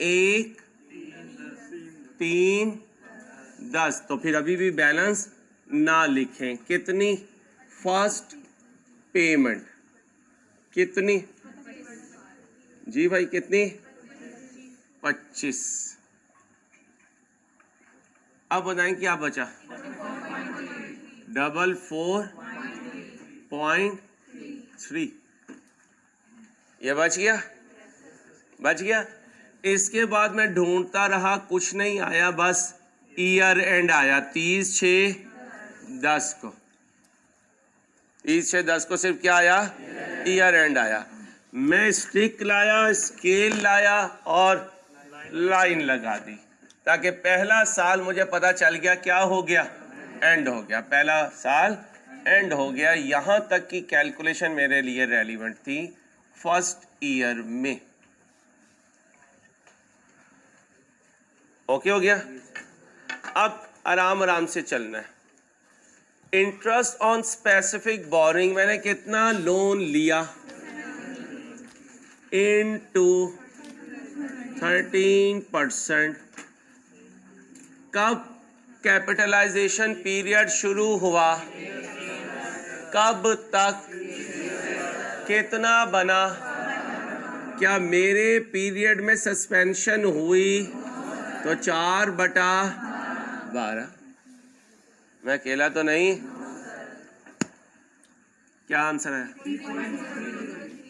1-3-10। तो फिर अभी भी बैलेंस ना लिखें। कितनी? फर्स्ट पेमेंट कितनी जी भाई? कितनी? 25। अब बताएं क्या बचा? 44.3। ये बच गया, बच गया। इसके बाद मैं ढूंढता रहा, कुछ नहीं आया, बस ईयर एंड आया 30/6/10 को। 30/6/10 को सिर्फ क्या आया? ईयर एंड आया। मैं स्टिक लाया, स्केल लाया और लाइन लगा दी, ताकि पहला साल मुझे पता चल गया क्या हो गया? एंड हो गया। पहला साल एंड हो गया। यहां तक की कैलकुलेशन मेरे लिए रेलिवेंट थी फर्स्ट ईयर में। ओके हो गया। अब आराम आराम से चलना है। इंटरेस्ट ऑन स्पेसिफिक बोरिंग, मैंने कितना लोन लिया? इनटू 13%। कब कैपिटलाइजेशन पीरियड शुरू हुआ? कब तक? कितना बना? क्या मेरे पीरियड में सस्पेंशन हुई तो 4/12? मैं अकेला तो नहीं? क्या आंसर है?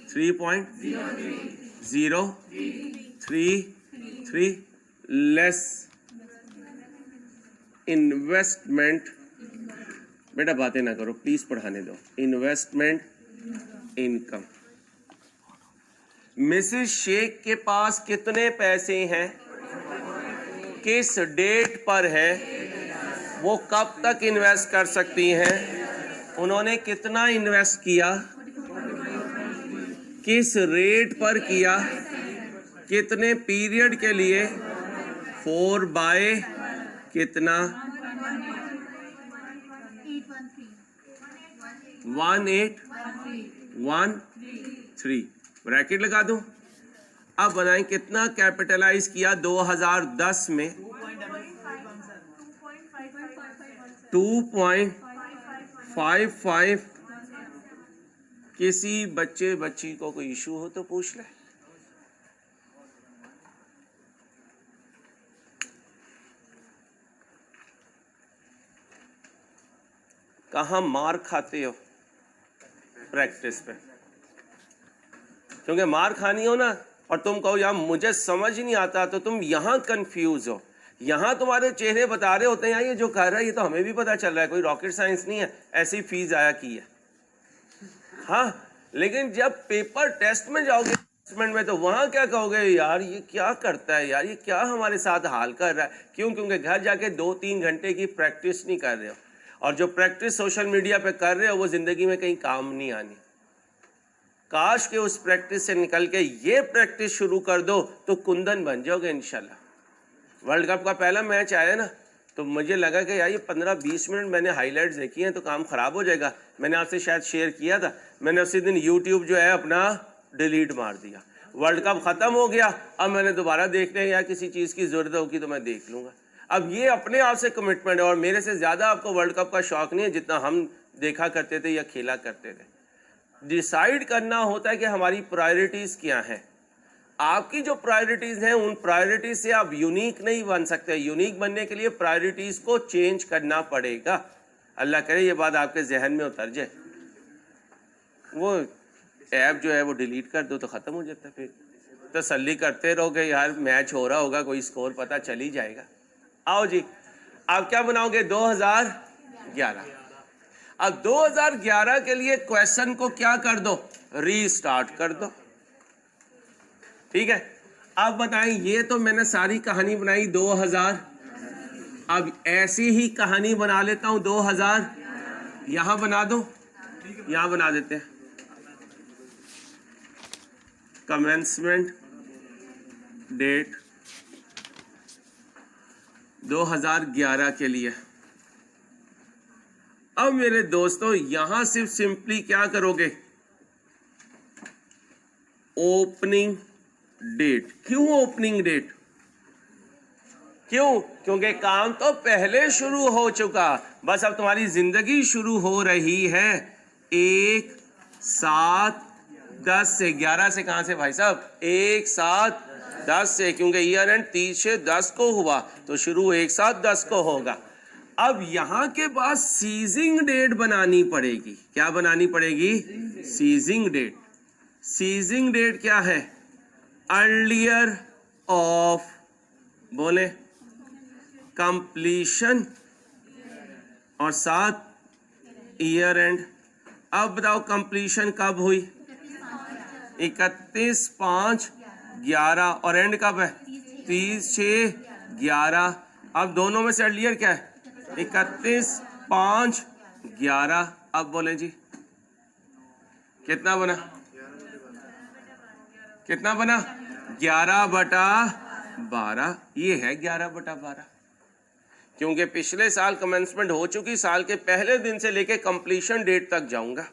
3.033 लेस इन्वेस्टमेंट। बेटा बातें ना करो प्लीज, पढ़ाने दो। Investment income. मिसेस शेख के पास कितने पैसे हैं? किस डेट पर है? वो कब तक इन्वेस्ट कर सकती हैं? उन्होंने कितना इन्वेस्ट किया? किस रेट पर किया? कितने पीरियड के लिए? 4 कितना? 1813 ब्रैकेट लगा दूं। अब बताएं कितना कैपिटलाइज किया 2010 में? 2.55। किसी बच्चे बच्ची को कोई इशू हो तो पूछ ले। कहाँ मार खाते हो? प्रैक्टिस पे। क्योंकि मार खानी हो ना और तुम कहो यार मुझे समझ ही नहीं आता, तो तुम यहाँ कंफ्यूज हो। यहाँ तुम्हारे चेहरे बता रहे होते हैं यार ये जो कर रहा है ये तो हमें भी पता चल रहा है, कोई रॉकेट साइंस नहीं है, ऐसी फीस आया की है। हाँ, लेकिन जब पेपर टेस्ट में जाओगे में तो वहाँ क्या कहोगे? यार ये क्या करता है, यार ये क्या हमारे साथ हाल कर रहा है। क्यों? क्योंकि घर जाके 2-3 घंटे की प्रैक्टिस नहीं कर रहे हो, और जो प्रैक्टिस सोशल मीडिया पे कर रहे हो वो जिंदगी में कहीं काम नहीं आनी। काश के उस प्रैक्टिस से निकल के ये प्रैक्टिस शुरू कर दो तो कुंदन बन जाओगे इंशाल्लाह। वर्ल्ड कप का पहला मैच आया ना, तो मुझे लगा कि यार ये 15-20 मिनट मैंने हाईलाइट्स देखी हैं तो काम खराब हो जाएगा। मैंने आपसे शायद शेयर किया था, मैंने उसी दिन यूट्यूब जो है अपना डिलीट मार दिया। वर्ल्ड कप ख़त्म हो गया, अब मैंने दोबारा देखने या किसी चीज़ की ज़रूरत होगी तो मैं देख लूँगा। अब ये अपने आप से कमिटमेंट है, और मेरे से ज़्यादा आपको वर्ल्ड कप का शौक़ नहीं है जितना हम देखा करते थे या खेला करते थे। डिसाइड करना होता है कि हमारी प्रायोरिटीज़ क्या हैं। आपकी जो प्रायोरिटीज़ हैं उन प्रायोरिटीज़ से आप यूनिक नहीं बन सकते। यूनिक बनने के लिए प्रायोरिटीज़ को चेंज करना पड़ेगा। अल्लाह करे ये बात आपके जहन में उतर जाए, वो ऐप जो है वो डिलीट कर दो तो ख़त्म हो जाता है। फिर तसल्ली करते रहोगे, यार मैच हो रहा होगा, कोई स्कोर पता चल ही जाएगा। आओ जी, आप क्या बनाओगे? 2011। अब 2011 के लिए क्वेश्चन को क्या कर दो? रीस्टार्ट कर दो। ठीक है, अब बताएं, ये तो मैंने सारी कहानी बनाई 2000। अब ऐसी ही कहानी बना लेता हूं 2000, यहां बना दो, यहां बना देते हैं। कमेंसमेंट डेट 2011 के लिए। अब मेरे दोस्तों यहां सिर्फ सिंपली क्या करोगे? Opening date. क्यों ओपनिंग डेट? क्यों? क्योंकि काम तो पहले शुरू हो चुका, बस अब तुम्हारी जिंदगी शुरू हो रही है 1/7/10 से। 11 से कहां से भाई साहब? 1/7/10 से, क्योंकि ईयर एंड 30 से 10 को हुआ तो शुरू 1/7/10 को होगा। अब यहां के बाद सीजिंग डेट बनानी पड़ेगी। क्या बनानी पड़ेगी? Seizing date. सीजिंग डेट क्या है? अर्लियर ऑफ, बोले, कंप्लीशन और साथ ईयर एंड। अब बताओ कंप्लीशन कब हुई? 31/5/11 और एंड कब है? 30/6/11। अब दोनों में से अर्लियर क्या है? 31/5/11। अब बोले जी कितना बना? कितना बना? 11/12। ये है 11/12, क्योंकि पिछले साल कमेंसमेंट हो चुकी, साल के पहले दिन से लेके कंप्लीशन डेट तक जाऊंगा।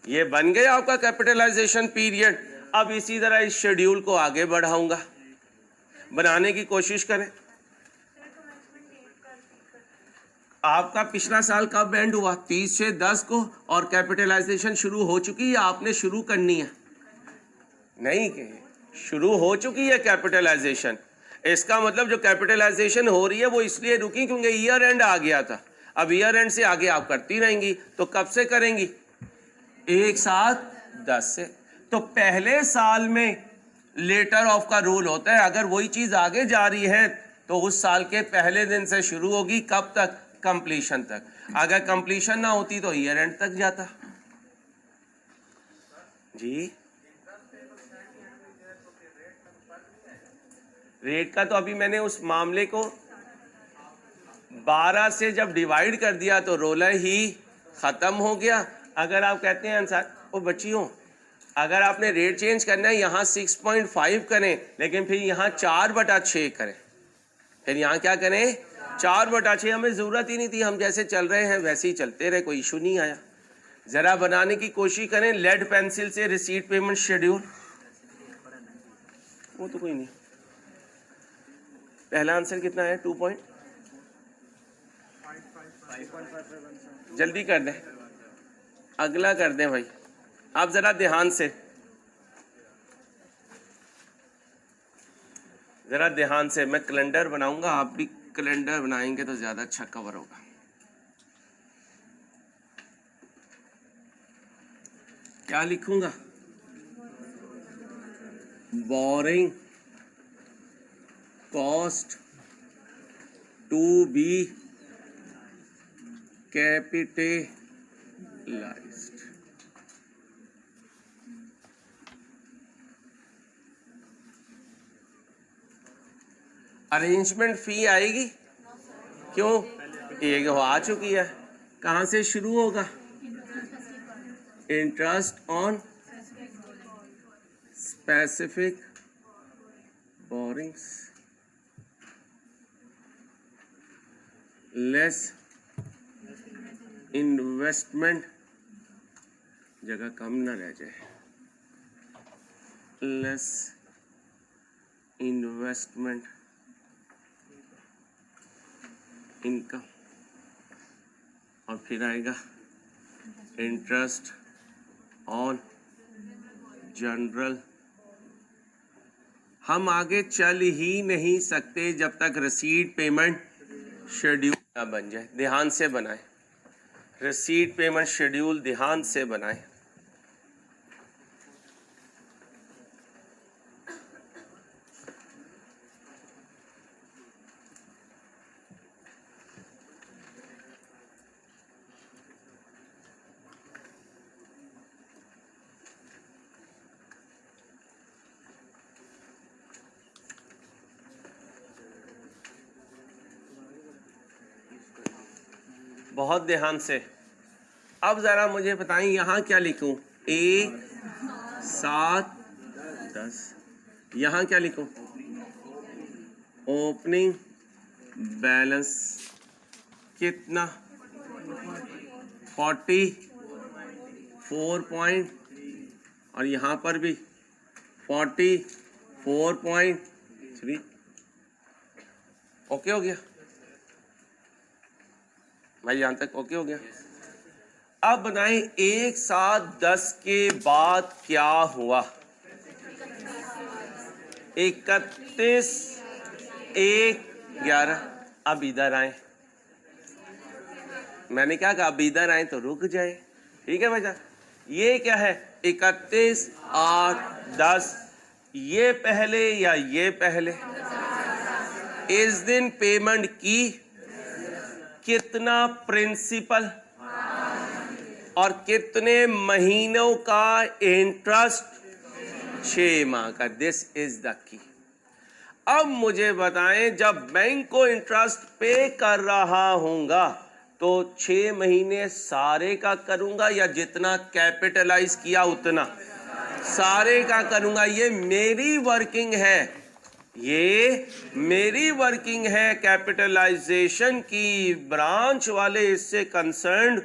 ये बन गया आपका कैपिटलाइजेशन पीरियड। अब इसी तरह इस शेड्यूल को आगे बढ़ाऊंगा, बनाने की कोशिश करें। आपका पिछला साल कब एंड हुआ? 30 से 10 को, और कैपिटलाइजेशन शुरू हो चुकी है, आपने शुरू करनी है। नहीं कि शुरू हो चुकी है कैपिटलाइजेशन, इसका मतलब जो कैपिटलाइजेशन हो रही है वो इसलिए रुकी क्योंकि ईयर एंड आ गया था। अब ईयर एंड से आगे आप करती रहेंगी, तो कब से करेंगी? 1/7/10 से। तो पहले साल में लेटर ऑफ का रूल होता है, अगर वही चीज आगे जा रही है तो उस साल के पहले दिन से शुरू होगी, कब तक? कंप्लीशन तक। अगर कंप्लीशन ना होती तो ईयर एंड तक जाता। जी रेट का तो अभी मैंने उस मामले को 12 से जब डिवाइड कर दिया तो रोलर ही खत्म हो गया। अगर आप कहते हैं अंसार ओ बच्चियों, अगर आपने रेट चेंज करना है यहाँ 6.5 करें, लेकिन फिर यहाँ 4/6 करें, फिर यहाँ क्या करें? 4/6। हमें जरूरत ही नहीं थी, हम जैसे चल रहे हैं वैसे ही चलते रहे, कोई इशू नहीं आया। जरा बनाने की कोशिश करें लेड पेंसिल से रिसीट पेमेंट शेड्यूल। वो तो कोई नहीं। पहला आंसर कितना है? 2 जल्दी कर दें, अगला कर दें भाई। आप जरा ध्यान से, जरा ध्यान से। मैं कैलेंडर बनाऊंगा, आप भी कैलेंडर बनाएंगे तो ज्यादा अच्छा कवर होगा। क्या लिखूंगा? Borrowing cost to be capitalized. Arrangement fee आएगी? क्यों? एक आ चुकी है। कहां से शुरू होगा? Interest on specific borings less investment, जगह कम ना रह जाए, लेस इन्वेस्टमेंट इनकम, और फिर आएगा इंटरेस्ट ऑन जनरल। हम आगे चल ही नहीं सकते जब तक रिसीट पेमेंट शेड्यूल ना बन जाए। ध्यान से बनाएं। रिसीट पेमेंट शेड्यूल ध्यान से बनाएं। बहुत ध्यान से। अब जरा मुझे बताएं यहाँ क्या लिखूं? 1, 7, 10। यहाँ क्या लिखूं? ओपनिंग बैलेंस कितना? 44 पॉइंट, और यहाँ पर भी 44.3। ओके हो गया भाई? यहाँ तक ओके हो गया? अब बताएं 1, 7, 10 के बाद क्या हुआ? 31, 1, 11। अब इधर आए। मैंने क्या कहा? अब इधर आए तो रुक जाए। ठीक है भाई साहब? ये क्या है? 31, 8, 10। ये पहले या ये पहले? इस दिन पेमेंट की कितना प्रिंसिपल और कितने महीनों का इंटरेस्ट? 6 माह का। This is the key. अब मुझे बताएं, जब बैंक को इंटरेस्ट पे कर रहा हूंगा तो 6 महीने सारे का करूंगा या जितना कैपिटलाइज किया उतना? सारे का करूंगा। ये मेरी वर्किंग है, ये मेरी वर्किंग है। कैपिटलाइजेशन की ब्रांच वाले इससे कंसर्न्ड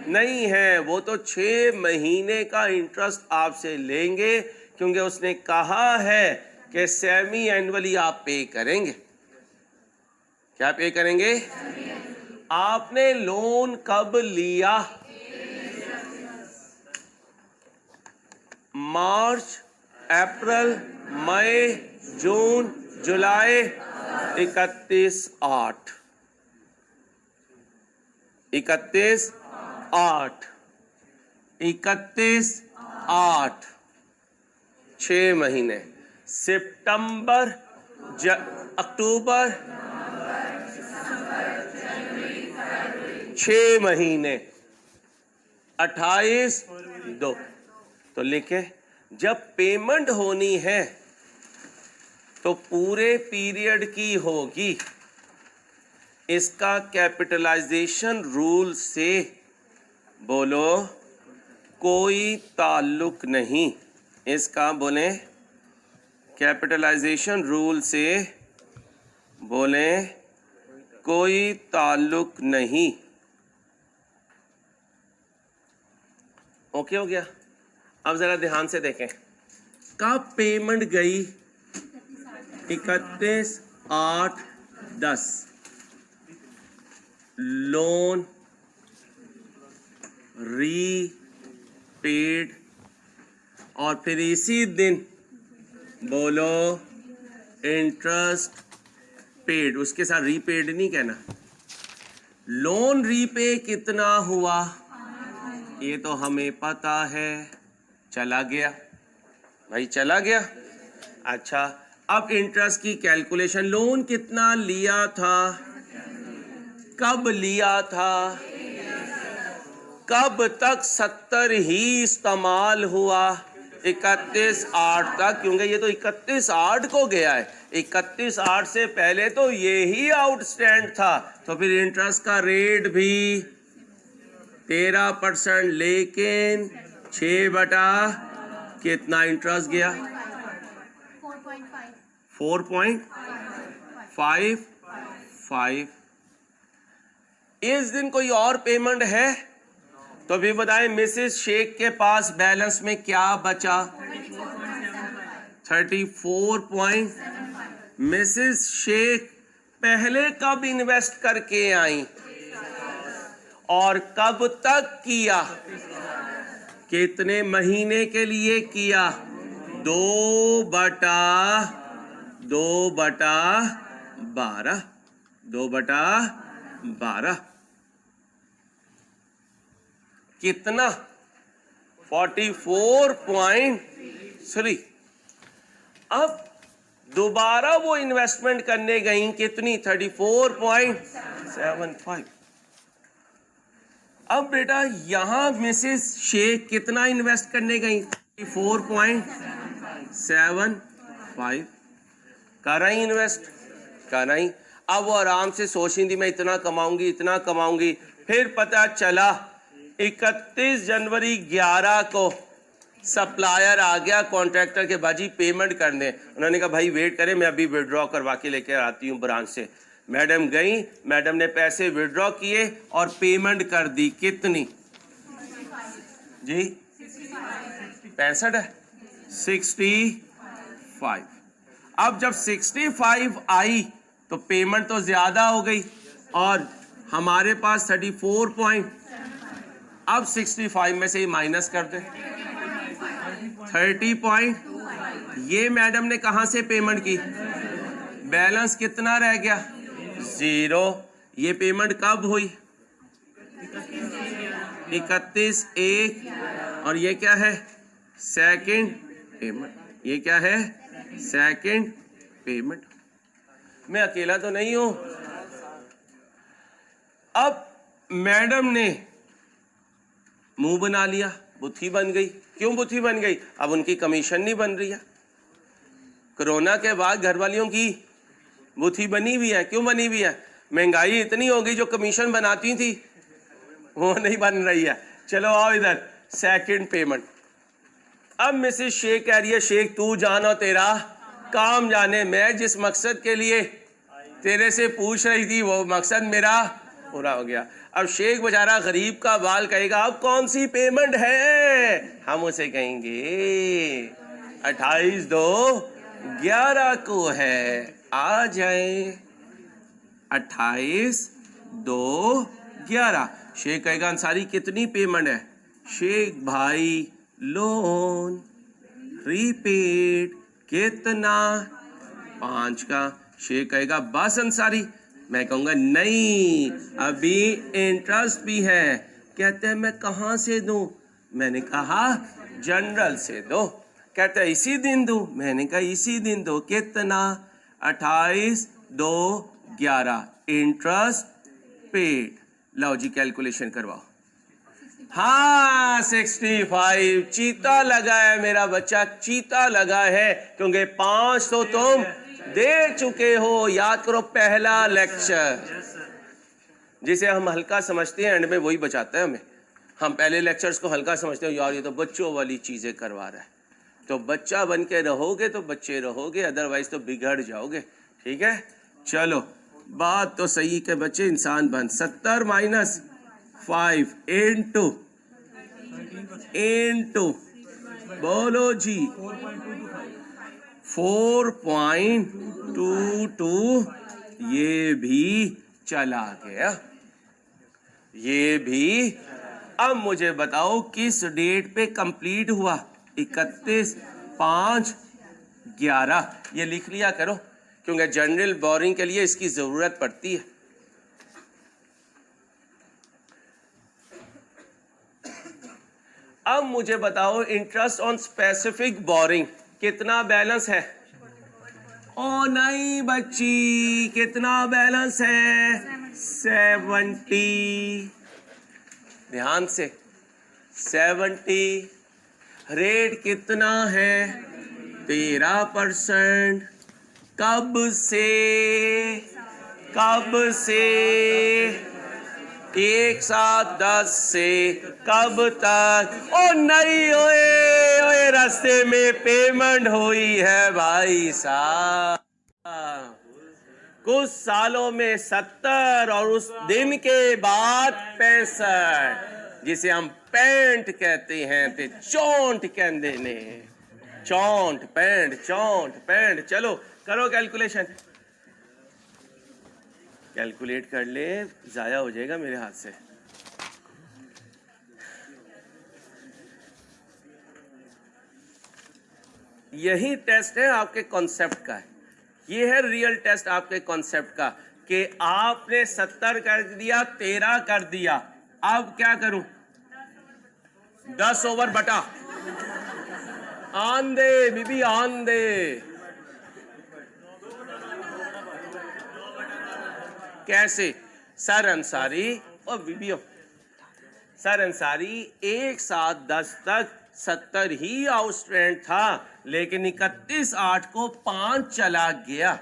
नहीं है। वो तो 6 महीने का इंटरेस्ट आपसे लेंगे, क्योंकि उसने कहा है कि सेमी एनुअली आप पे करेंगे। क्या पे करेंगे? आपने लोन कब लिया? मार्च, अप्रैल, मई, जून, जुलाई। 31/8। 31/8। 31/8। 6 महीने। सितंबर, अक्टूबर, 6 महीने। 28/2। तो लिखे, जब पेमेंट होनी है तो पूरे पीरियड की होगी। इसका कैपिटलाइजेशन रूल से बोलो कोई ताल्लुक नहीं। इसका बोले कैपिटलाइजेशन रूल से बोले कोई ताल्लुक नहीं। ओके हो गया? अब जरा ध्यान से देखें, कब पेमेंट गई? 31/8/10। लोन रीपेड, और फिर इसी दिन बोलो इंटरेस्ट पेड। उसके साथ रीपेड नहीं कहना। लोन रीपे कितना हुआ? ये तो हमें पता है। चला गया भाई, चला गया। अच्छा, अब इंटरेस्ट की कैलकुलेशन। लोन कितना लिया था? कब लिया था? कब तक 70 ही इस्तेमाल हुआ? 31/8 तक, क्योंकि ये तो 31/8 को गया है। 31/8 से पहले तो ये ही आउटस्टैंड था। तो फिर इंटरेस्ट का रेट भी 13%, लेकिन 6 बटा कितना इंटरेस्ट गया? 4.55। इस दिन कोई और पेमेंट है तो भी बताएं। मिसेस शेख के पास बैलेंस में क्या बचा? 34. मिसेस शेख पहले कब इन्वेस्ट करके आई और कब तक किया? कितने महीने के लिए किया? 2/12। 2/12। कितना 44.3। अब दोबारा वो इन्वेस्टमेंट करने गई कितनी 34.75। अब बेटा यहां मिसेस शेख कितना इन्वेस्ट करने गई 34.75 कर रही इन्वेस्ट कर रही। अब वो आराम से सोच रही थी मैं इतना कमाऊंगी इतना कमाऊंगी। फिर पता चला 31 जनवरी 11 को सप्लायर आ गया कॉन्ट्रैक्टर के बाजी पेमेंट करने। उन्होंने कहा भाई वेट करें मैं अभी विड्रॉ करवा के लेकर आती हूँ ब्रांच से। मैडम गई, मैडम ने पैसे विड्रॉ किए और पेमेंट कर दी। कितनी जी 65 है 65। अब जब 65 आई तो पेमेंट तो ज्यादा हो गई और हमारे पास 34 पॉइंट। अब 65 में से ही माइनस कर दे 30 पॉइंट। ये मैडम ने कहां से पेमेंट की, बैलेंस कितना रह गया 0। ये पेमेंट कब हुई 31/1 और ये क्या है सेकंड पेमेंट। ये क्या है सेकंड पेमेंट। मैं अकेला तो नहीं हूं। अब मैडम ने मुंह बना लिया, बुद्धि बन गई। क्यों बुद्धि बन गई, अब उनकी कमीशन नहीं बन रही है। कोरोना के बाद घरवालियों की बुद्धि बनी हुई है। क्यों बनी हुई है, महंगाई इतनी हो गई जो कमीशन बनाती थी वो नहीं बन रही है। चलो आओ इधर सेकंड पेमेंट। अब मिसेस शेख कह रही है शेख तू जानो तेरा काम जाने, मैं जिस मकसद के लिए तेरे से पूछ रही थी वो मकसद मेरा पूरा हो गया। अब शेख बेचारा गरीब का बाल कहेगा अब कौन सी पेमेंट है, हम उसे कहेंगे 28/2/11 को है, आ जाए 28/2/11। शेख कहेगा अंसारी कितनी पेमेंट है, शेख भाई लोन रीपेड कितना 5 का। शेख कहेगा बस अंसारी, मैं कहूँगा नहीं अभी इंटरेस्ट भी है। कहते हैं मैं कहाँ से दूँ, मैंने कहा जनरल से दो। कहते हैं इसी दिन दूँ, मैंने कहा इसी दिन दो। कितना 28/2/11 इंटरेस्ट पेड। लो जी कैलकुलेशन करवाओ। हाँ 65 चीता लगा है मेरा बच्चा, चीता लगा है क्योंकि 5 तो तुम दे चुके हो। याद करो पहला लेक्चर जिसे हम हल्का समझते हैं एंड में वही बचाता है हमें। हम पहले लेक्चर्स को हल्का समझते हो यार ये तो बच्चों वाली चीजें करवा रहा है। तो बच्चा बन के रहोगे तो बच्चे रहोगे, अदरवाइज तो बिगड़ जाओगे। ठीक है चलो बात तो सही के बच्चे इंसान बन। 70 - 5 इंटू बोलो जी 4.22। ये भी चला गया, ये भी। अब मुझे बताओ किस डेट पे कंप्लीट हुआ 31/5/11। ये लिख लिया करो क्योंकि जनरल बोरिंग के लिए इसकी जरूरत पड़ती है। अब मुझे बताओ इंटरेस्ट ऑन स्पेसिफिक बोरिंग कितना बैलेंस है। ओ नहीं बच्ची कितना बैलेंस है 70। ध्यान से 70। रेट कितना है 13%। कब से 1 7 10 से कब तक। ओ नहीं ओए ओए रास्ते में पेमेंट हुई है भाई साहब। कुछ सालों में 70 और उस दिन के बाद 65 जिसे हम पेंट कहते हैं ते चौंट कहते ने। चौंट पेंट। चलो करो कैलकुलेशन, कैलकुलेट कर ले, जाया हो जाएगा मेरे हाथ से। यही टेस्ट है आपके कॉन्सेप्ट का, ये है रियल टेस्ट आपके कॉन्सेप्ट का कि आपने 70 कर दिया 13 कर दिया। अब क्या करूं 10 ओवर बटा आन दे बीबी आन दे। कैसे सर अंसारी और बीबी सर अंसारी 1 7 10 तक 70 ही आउटस्टैंड था, लेकिन 31/8 को 5 चला गया।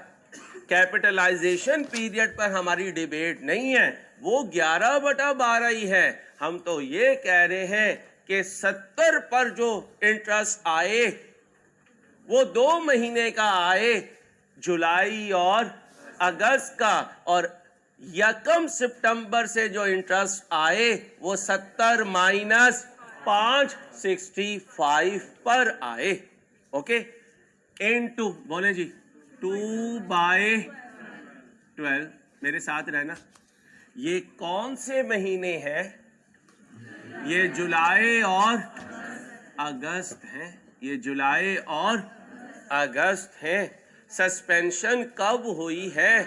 कैपिटलाइजेशन पीरियड पर हमारी डिबेट नहीं है, वो 11/12 ही है। हम तो ये कह रहे हैं कि 70 पर जो इंटरेस्ट आए वो 2 महीने का आए, जुलाई और अगस्त का, और 1 सितंबर से जो इंटरेस्ट आए वो 70 माइनस 5 65 पर आए। ओके, इनटू बोले जी 2/12। मेरे साथ रहना। ये कौन से महीने हैं? ये जुलाई और अगस्त हैं। ये जुलाई और अगस्त हैं। सस्पेंशन कब हुई है?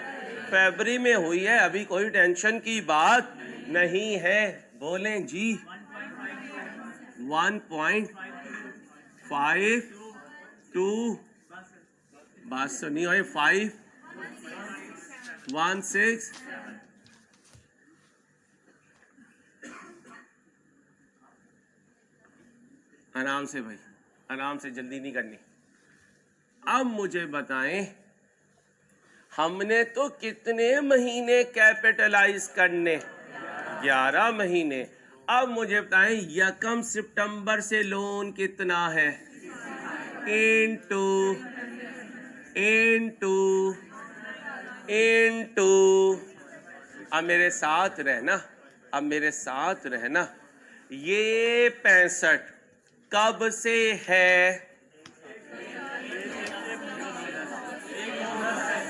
फरवरी में हुई है। अभी कोई टेंशन की बात नहीं है। बोलें जी 1.52 बात सुनी हो 516। आराम से भाई, आराम से, जल्दी नहीं करनी। अब मुझे बताएं, हमने तो कितने महीने कैपिटलाइज करने? 11 महीने। अब मुझे बताएं 1 सितंबर से लोन कितना है? इनटू अब मेरे साथ रहना, अब मेरे साथ रहना। ये 65 कब से है?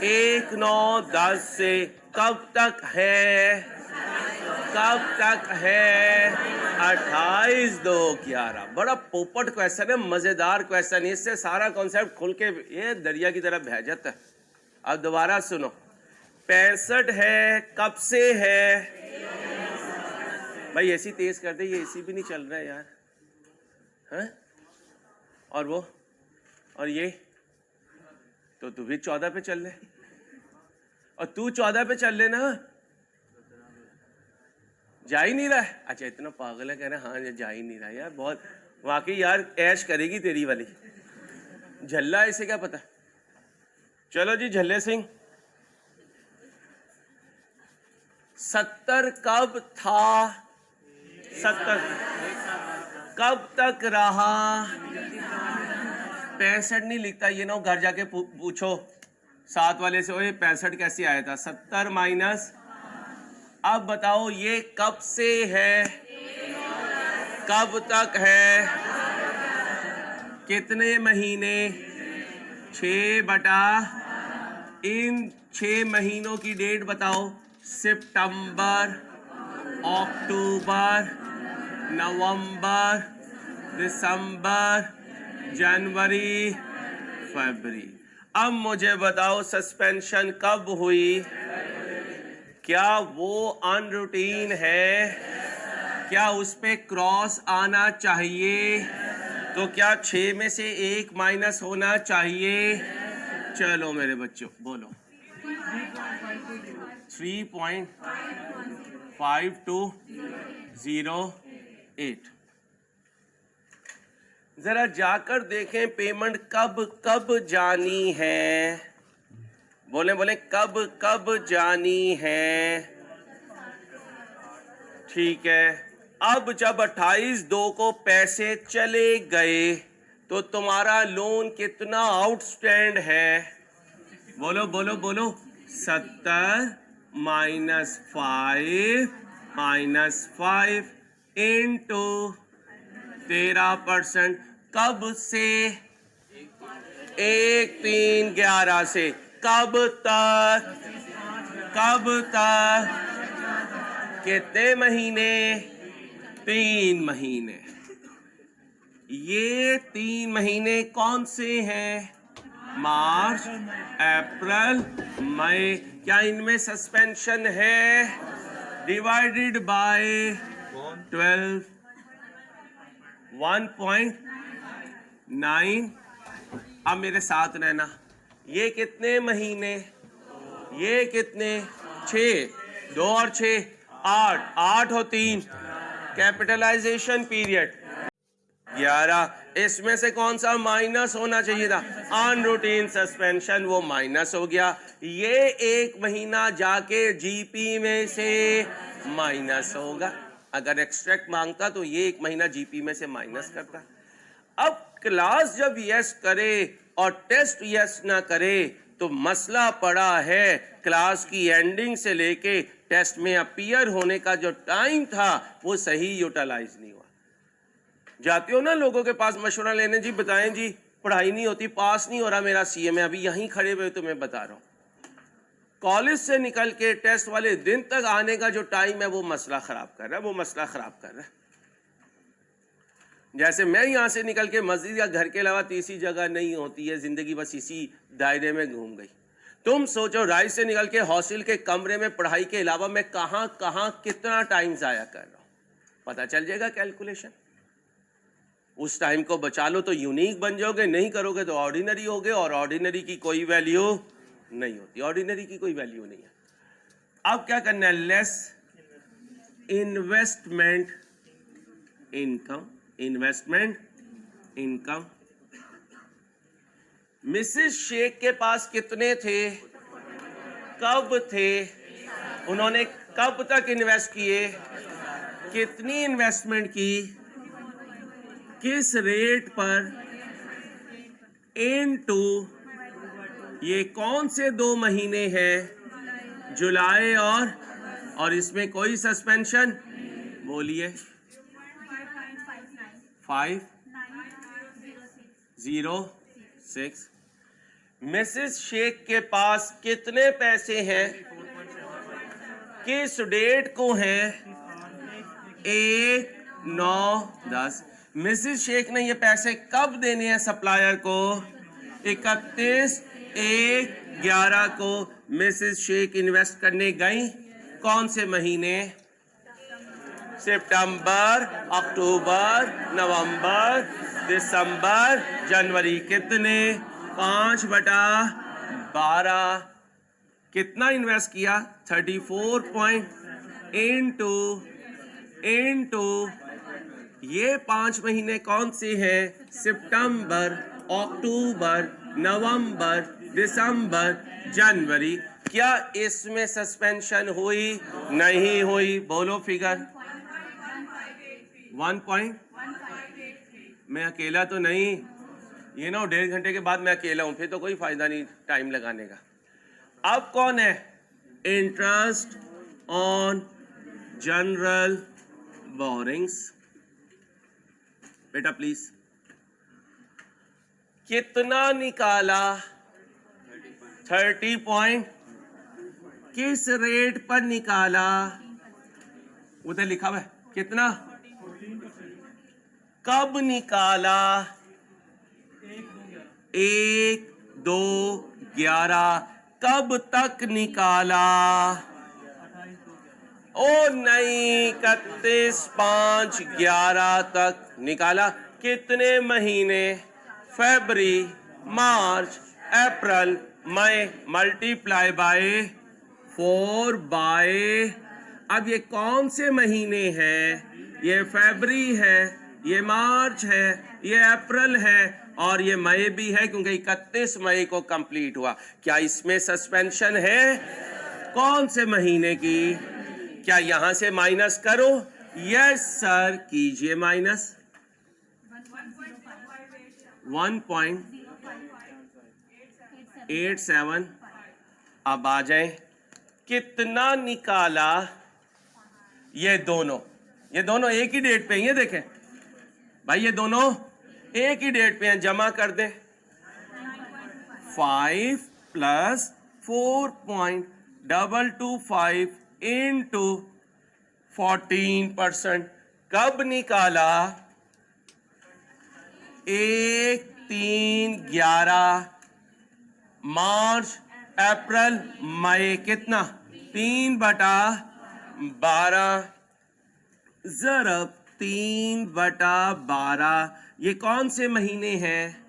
1/9/10 से कब तक है? कब तक है? 28/2/11। बड़ा पोपट क्वेश्चन है, मजेदार क्वेश्चन है। इससे सारा कॉन्सेप्ट खुल के ये दरिया की तरफ बह जाता है। अब दोबारा सुनो, 65 है, कब से है? भाई एसी तेज कर दे, ये एसी भी नहीं चल रहा है यार। हैं? और वो और ये तो तू भी 14 पे चल ले, और तू 14 पे चल लेना। जा ही नहीं रहा है? अच्छा, इतना पागल है, कह रहे हाँ जा ही नहीं रहा यार। बहुत वाकई यार, ऐश करेगी तेरी वाली। झल्ला इसे क्या पता। चलो जी, झल्ले सिंह 70 कब था? 70 कब तक रहा? 65 नहीं लिखता ये ना, घर जाके पूछो साथ वाले से, ओए 65 कैसे आया था? 70 माइनस। अब बताओ ये कब से है? कब तक है? कितने महीने? 6 इन 6 महीनों की डेट बताओ। सितंबर, अक्टूबर, नवंबर, दिसंबर, जनवरी, फरवरी। अब मुझे बताओ सस्पेंशन कब हुई? क्या वो अनरूटीन है? क्या उस पे क्रॉस आना चाहिए? तो क्या 6 में से 1 माइनस होना चाहिए? चलो मेरे बच्चों बोलो। 3.5208। जरा जाकर देखें पेमेंट कब कब जानी है। बोले बोले कब कब जानी है। ठीक है, अब जब 28/2 को पैसे चले गए तो तुम्हारा लोन कितना आउटस्टैंड है? बोलो बोलो बोलो। 70 माइनस 5 इंटू 13%। कब से? 1/3/11 से। कब तक? कब तक? कितने महीने? 3 महीने। ये 3 महीने कौन से हैं? मार्च, अप्रैल, मई। क्या इनमें सस्पेंशन है? Divided by 12। 1.9। अब मेरे साथ रहना, ये कितने महीने, ये कितने, 6, 2 और 6 8, 8 और 3 कैपिटलाइजेशन पीरियड 11। इसमें से कौन सा माइनस होना चाहिए था? अनरूटीन सस्पेंशन, वो माइनस हो गया। ये 1 महीना जाके जीपी में से माइनस होगा। अगर एक्सट्रैक्ट मांगता तो ये 1 महीना जीपी में से माइनस करता। अब क्लास जब यस करे और टेस्ट यस ना करे तो मसला पड़ा है क्लास की एंडिंग से लेके टेस्ट में अपीयर होने का जो टाइम था वो सही यूटिलाइज नहीं हुआ। जाते हो ना लोगों के पास मशवरा लेने, जी बताएं जी पढ़ाई नहीं होती, पास नहीं हो रहा मेरा सीए में, अभी यहीं खड़े हुए तुम्हें बता रहा हूँ, कॉलेज से निकल के टेस्ट वाले दिन तक आने का जो टाइम है वो मसला खराब कर रहा है, वो मसला खराब कर रहा है। जैसे मैं यहाँ से निकल के मस्जिद या घर के अलावा तीसरी जगह नहीं होती है, जिंदगी बस इसी दायरे में घूम गई। तुम सोचो राइट से निकल के हॉस्टल के कमरे में पढ़ाई के अलावा मैं कहाँ कहाँ कितना टाइम जाया कर रहा हूँ, पता चल जाएगा कैलकुलेशन। उस टाइम को बचा लो तो यूनिक बन जाओगे, नहीं करोगे तो ऑर्डिनरी होगे, और ऑर्डिनरी की कोई वैल्यू नहीं होती, ऑर्डिनरी की कोई वैल्यू नहीं है। अब क्या करना है? Less investment income, investment income. Mrs Sheikh के पास कितने थे, कब थे, उन्होंने कब तक इन्वेस्ट किए, कितनी इन्वेस्टमेंट की, किस रेट पर, इनटू ये कौन से 2 महीने हैं, जुलाई और इसमें कोई सस्पेंशन, बोलिए 5.06। मिसेस शेख के पास कितने पैसे हैं, किस डेट को हैं, 1/9/10। मिसेस शेख ने ये पैसे कब देने हैं सप्लायर को, 31/1/11 को मिसेस शेख इन्वेस्ट करने गई। कौन से महीने, सितंबर, अक्टूबर, नवंबर, दिसंबर, जनवरी। कितने, 5/12। कितना इन्वेस्ट किया, 34 इनटू ये 5 महीने कौन से हैं, सितंबर, अक्टूबर, नवंबर, दिसंबर, जनवरी। क्या इसमें सस्पेंशन हुई, नहीं हुई, बोलो फिगर। 1. मैं अकेला तो नहीं, ये ना 1.5 घंटे के बाद मैं अकेला हूं, फिर तो कोई फायदा नहीं टाइम लगाने का। अब कौन है, इंटरेस्ट ऑन जनरल बोरिंग्स। बेटा प्लीज, कितना निकाला, 30 पॉइंट, किस रेट पर निकाला, उधर लिखा हुआ है कितना, कब निकाला, 1/2/11। कब तक निकाला, ओ नहीं, 31/5/11 तक निकाला। कितने महीने, फरवरी, मार्च, अप्रैल, मई, मल्टीप्लाई बाय 4 अब ये कौन से महीने हैं, ये फरवरी है, ये मार्च है, ये अप्रैल है और ये मई भी है क्योंकि 31 मई को कंप्लीट हुआ। क्या इसमें सस्पेंशन है, कौन से महीने की, क्या यहां से माइनस करो, यस सर कीजिए माइनस 1.87। अब आ जाए, कितना निकाला, ये दोनों एक ही डेट पे हैं, ये देखें भाई, ये दोनों एक ही डेट पे हैं, जमा कर दें। 5 + 4.225 इनटू 14%। कब निकाला, 1/3/11, मार्च, अप्रैल, मई। कितना, 3/12। ज़रब 3/12। ये कौन से महीने हैं?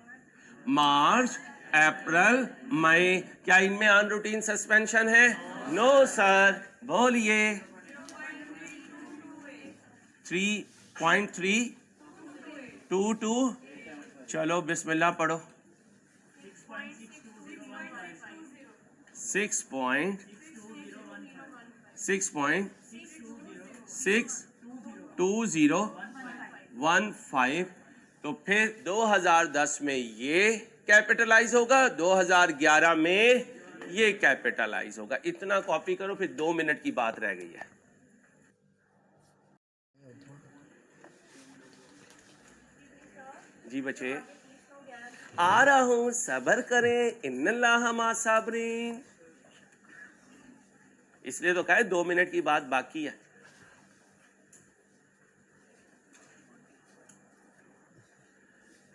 मार्च, अप्रैल, मई। क्या इनमें अनरूटीन सस्पेंशन है? No sir. बोलिए। 3.322। चलो बिस्मिल्लाह पढ़ो। 6.62015। तो फिर 2010 में ये कैपिटलाइज होगा, 2011 में ये कैपिटलाइज होगा। इतना कॉपी करो, फिर 2 मिनट की बात रह गई है। जी बच्चे, आ रहा हूं, सब्र करें, इन्नल्लाह मा साबिरीन। इसलिए तो कहा 2 मिनट की बात बाकी है।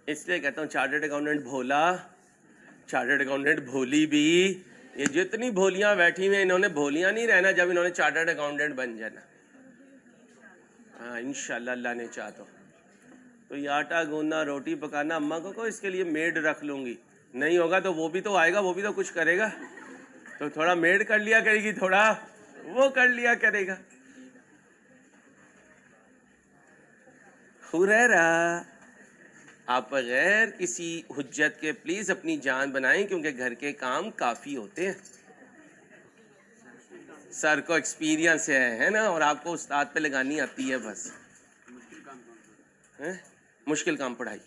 इसलिए कहता हूं चार्टर्ड अकाउंटेंट भोला, चार्टर्ड अकाउंटेंट भोली भी। ये जितनी भोलियां बैठी हुई हैं, इन्होंने भोलियां नहीं रहना जब इन्होंने चार्टर्ड अकाउंटेंट बन जाना। हाँ इंशाल्लाह अल्लाह ने चाहा तो ये आटा गूंदना, रोटी पकाना अम्मा को इसके लिए मेड रख लूंगी। नहीं होगा तो वो भी तो आएगा, वो भी तो कुछ करेगा, तो थोड़ा मेड कर लिया करेगी, थोड़ा वो कर लिया करेगा। हुरैरा, आप बगैर किसी हुज्जत के प्लीज अपनी जान बनाएं, क्योंकि घर के काम काफी होते हैं। सर को एक्सपीरियंस है ना, और आपको उस्ताद पे लगानी आती है बस। है? मुश्किल काम पढ़ाई,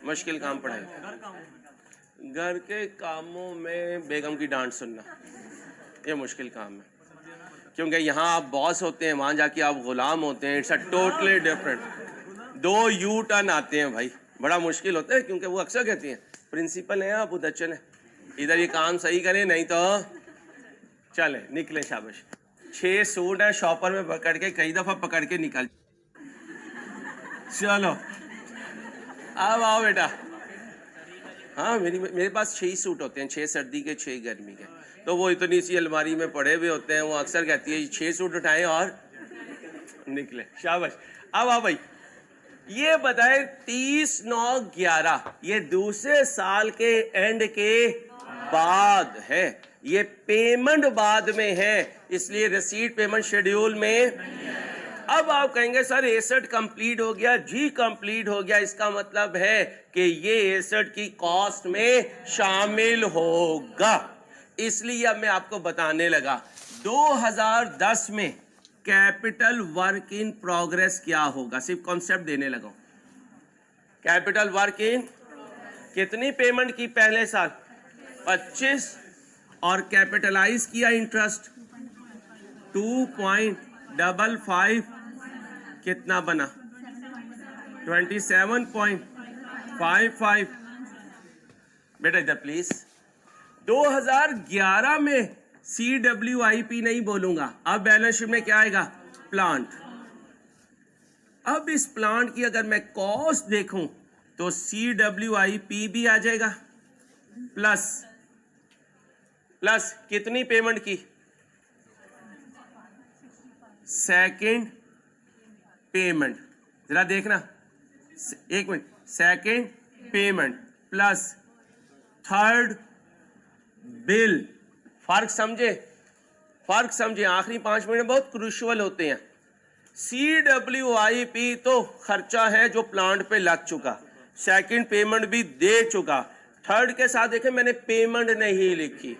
मुश्किल काम पढ़ाई। घर के कामों में बेगम की डांट सुनना, ये मुश्किल काम है, क्योंकि यहाँ आप बॉस होते हैं, वहाँ जाके आप गुलाम होते हैं। It's a totally different. 2 U turn आते हैं भाई, बड़ा मुश्किल होता है, क्योंकि वो अक्सर कहती हैं प्रिंसिपल हैं आप, उदच्चन है, इधर ये काम सही करें, नहीं तो चले निकले शाबाश। 6 सूट है शॉपर में पकड़ के, कई दफा पकड़ के निकल। चलो अब आओ बेटा। हाँ मेरे पास 6 सूट होते हैं, 6 सर्दी के 6 गर्मी के। तो वो इतनी सी अलमारी में पड़े हुए होते हैं। वो अक्सर कहती है 6 सूट उठाएं और निकले। शाबाश। अब आओ भाई, ये बताए 30/9/11 ये दूसरे साल के एंड के बाद है, ये पेमेंट बाद में है, इसलिए रिसीट पेमेंट शेड्यूल में। अब आप कहेंगे सर एसेट कंप्लीट हो गया। जी कंप्लीट हो गया, इसका मतलब है कि ये एसेट की कॉस्ट में शामिल होगा। इसलिए अब मैं आपको बताने लगा 2010 में कैपिटल वर्क इन प्रोग्रेस क्या होगा, सिर्फ कॉन्सेप्ट देने लगा। कैपिटल वर्क इन कितनी पेमेंट की पहले साल? 25, और कैपिटलाइज किया इंटरेस्ट 2.55, कितना बना? 27.55। बेटा इधर प्लीज। 2011 में CWIP नहीं बोलूंगा, अब बैलेंस शीट में क्या आएगा? प्लांट। अब इस प्लांट की अगर मैं कॉस्ट देखूं तो CWIP भी आ जाएगा, प्लस कितनी पेमेंट की? Second payment. जरा देखना, 1 minute. Second payment plus third bill. फर्क समझे? फर्क समझे? आखिरी 5 मिनट बहुत क्रूशियल होते हैं। CWIP तो खर्चा है जो प्लांट पे लग चुका, सेकंड पेमेंट भी दे चुका। थर्ड के साथ देखें, मैंने पेमेंट नहीं लिखी,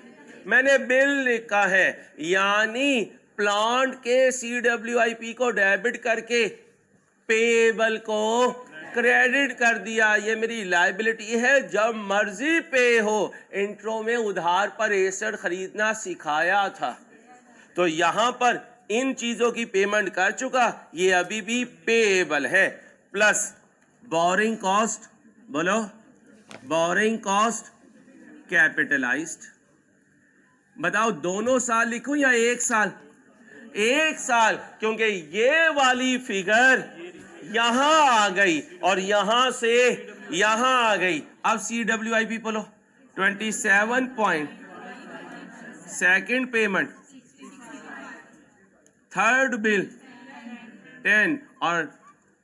मैंने बिल लिखा है, यानी प्लांट के CWIP को डेबिट करके पेबल को क्रेडिट कर दिया। ये मेरी लायबिलिटी है, जब मर्जी पे हो। इंट्रो में उधार पर एसेट खरीदना सिखाया था, तो यहां पर इन चीजों की पेमेंट कर चुका, ये अभी भी पेएबल है। प्लस बोरिंग कॉस्ट, बोलो बोरिंग कॉस्ट कैपिटलाइज्ड। बताओ दोनों साल लिखूं या एक साल? एक साल, क्योंकि ये वाली फिगर यहां आ गई और यहां से यहां आ गई। अब CWIP बोलो 27 point, second payment, third bill 10 और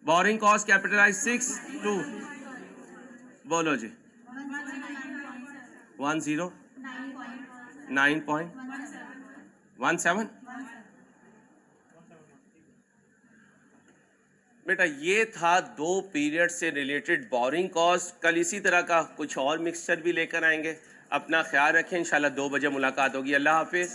बोरिंग कॉस्ट कैपिटलाइज 6 2 बोलो जी 9.17 बेटा ये था 2 पीरियड से रिलेटेड बोरिंग कॉस्ट। कल इसी तरह का कुछ और मिक्सचर भी लेकर आएंगे। अपना ख्याल रखें, इंशाल्लाह 2 बजे मुलाकात होगी। अल्लाह हाफिज़।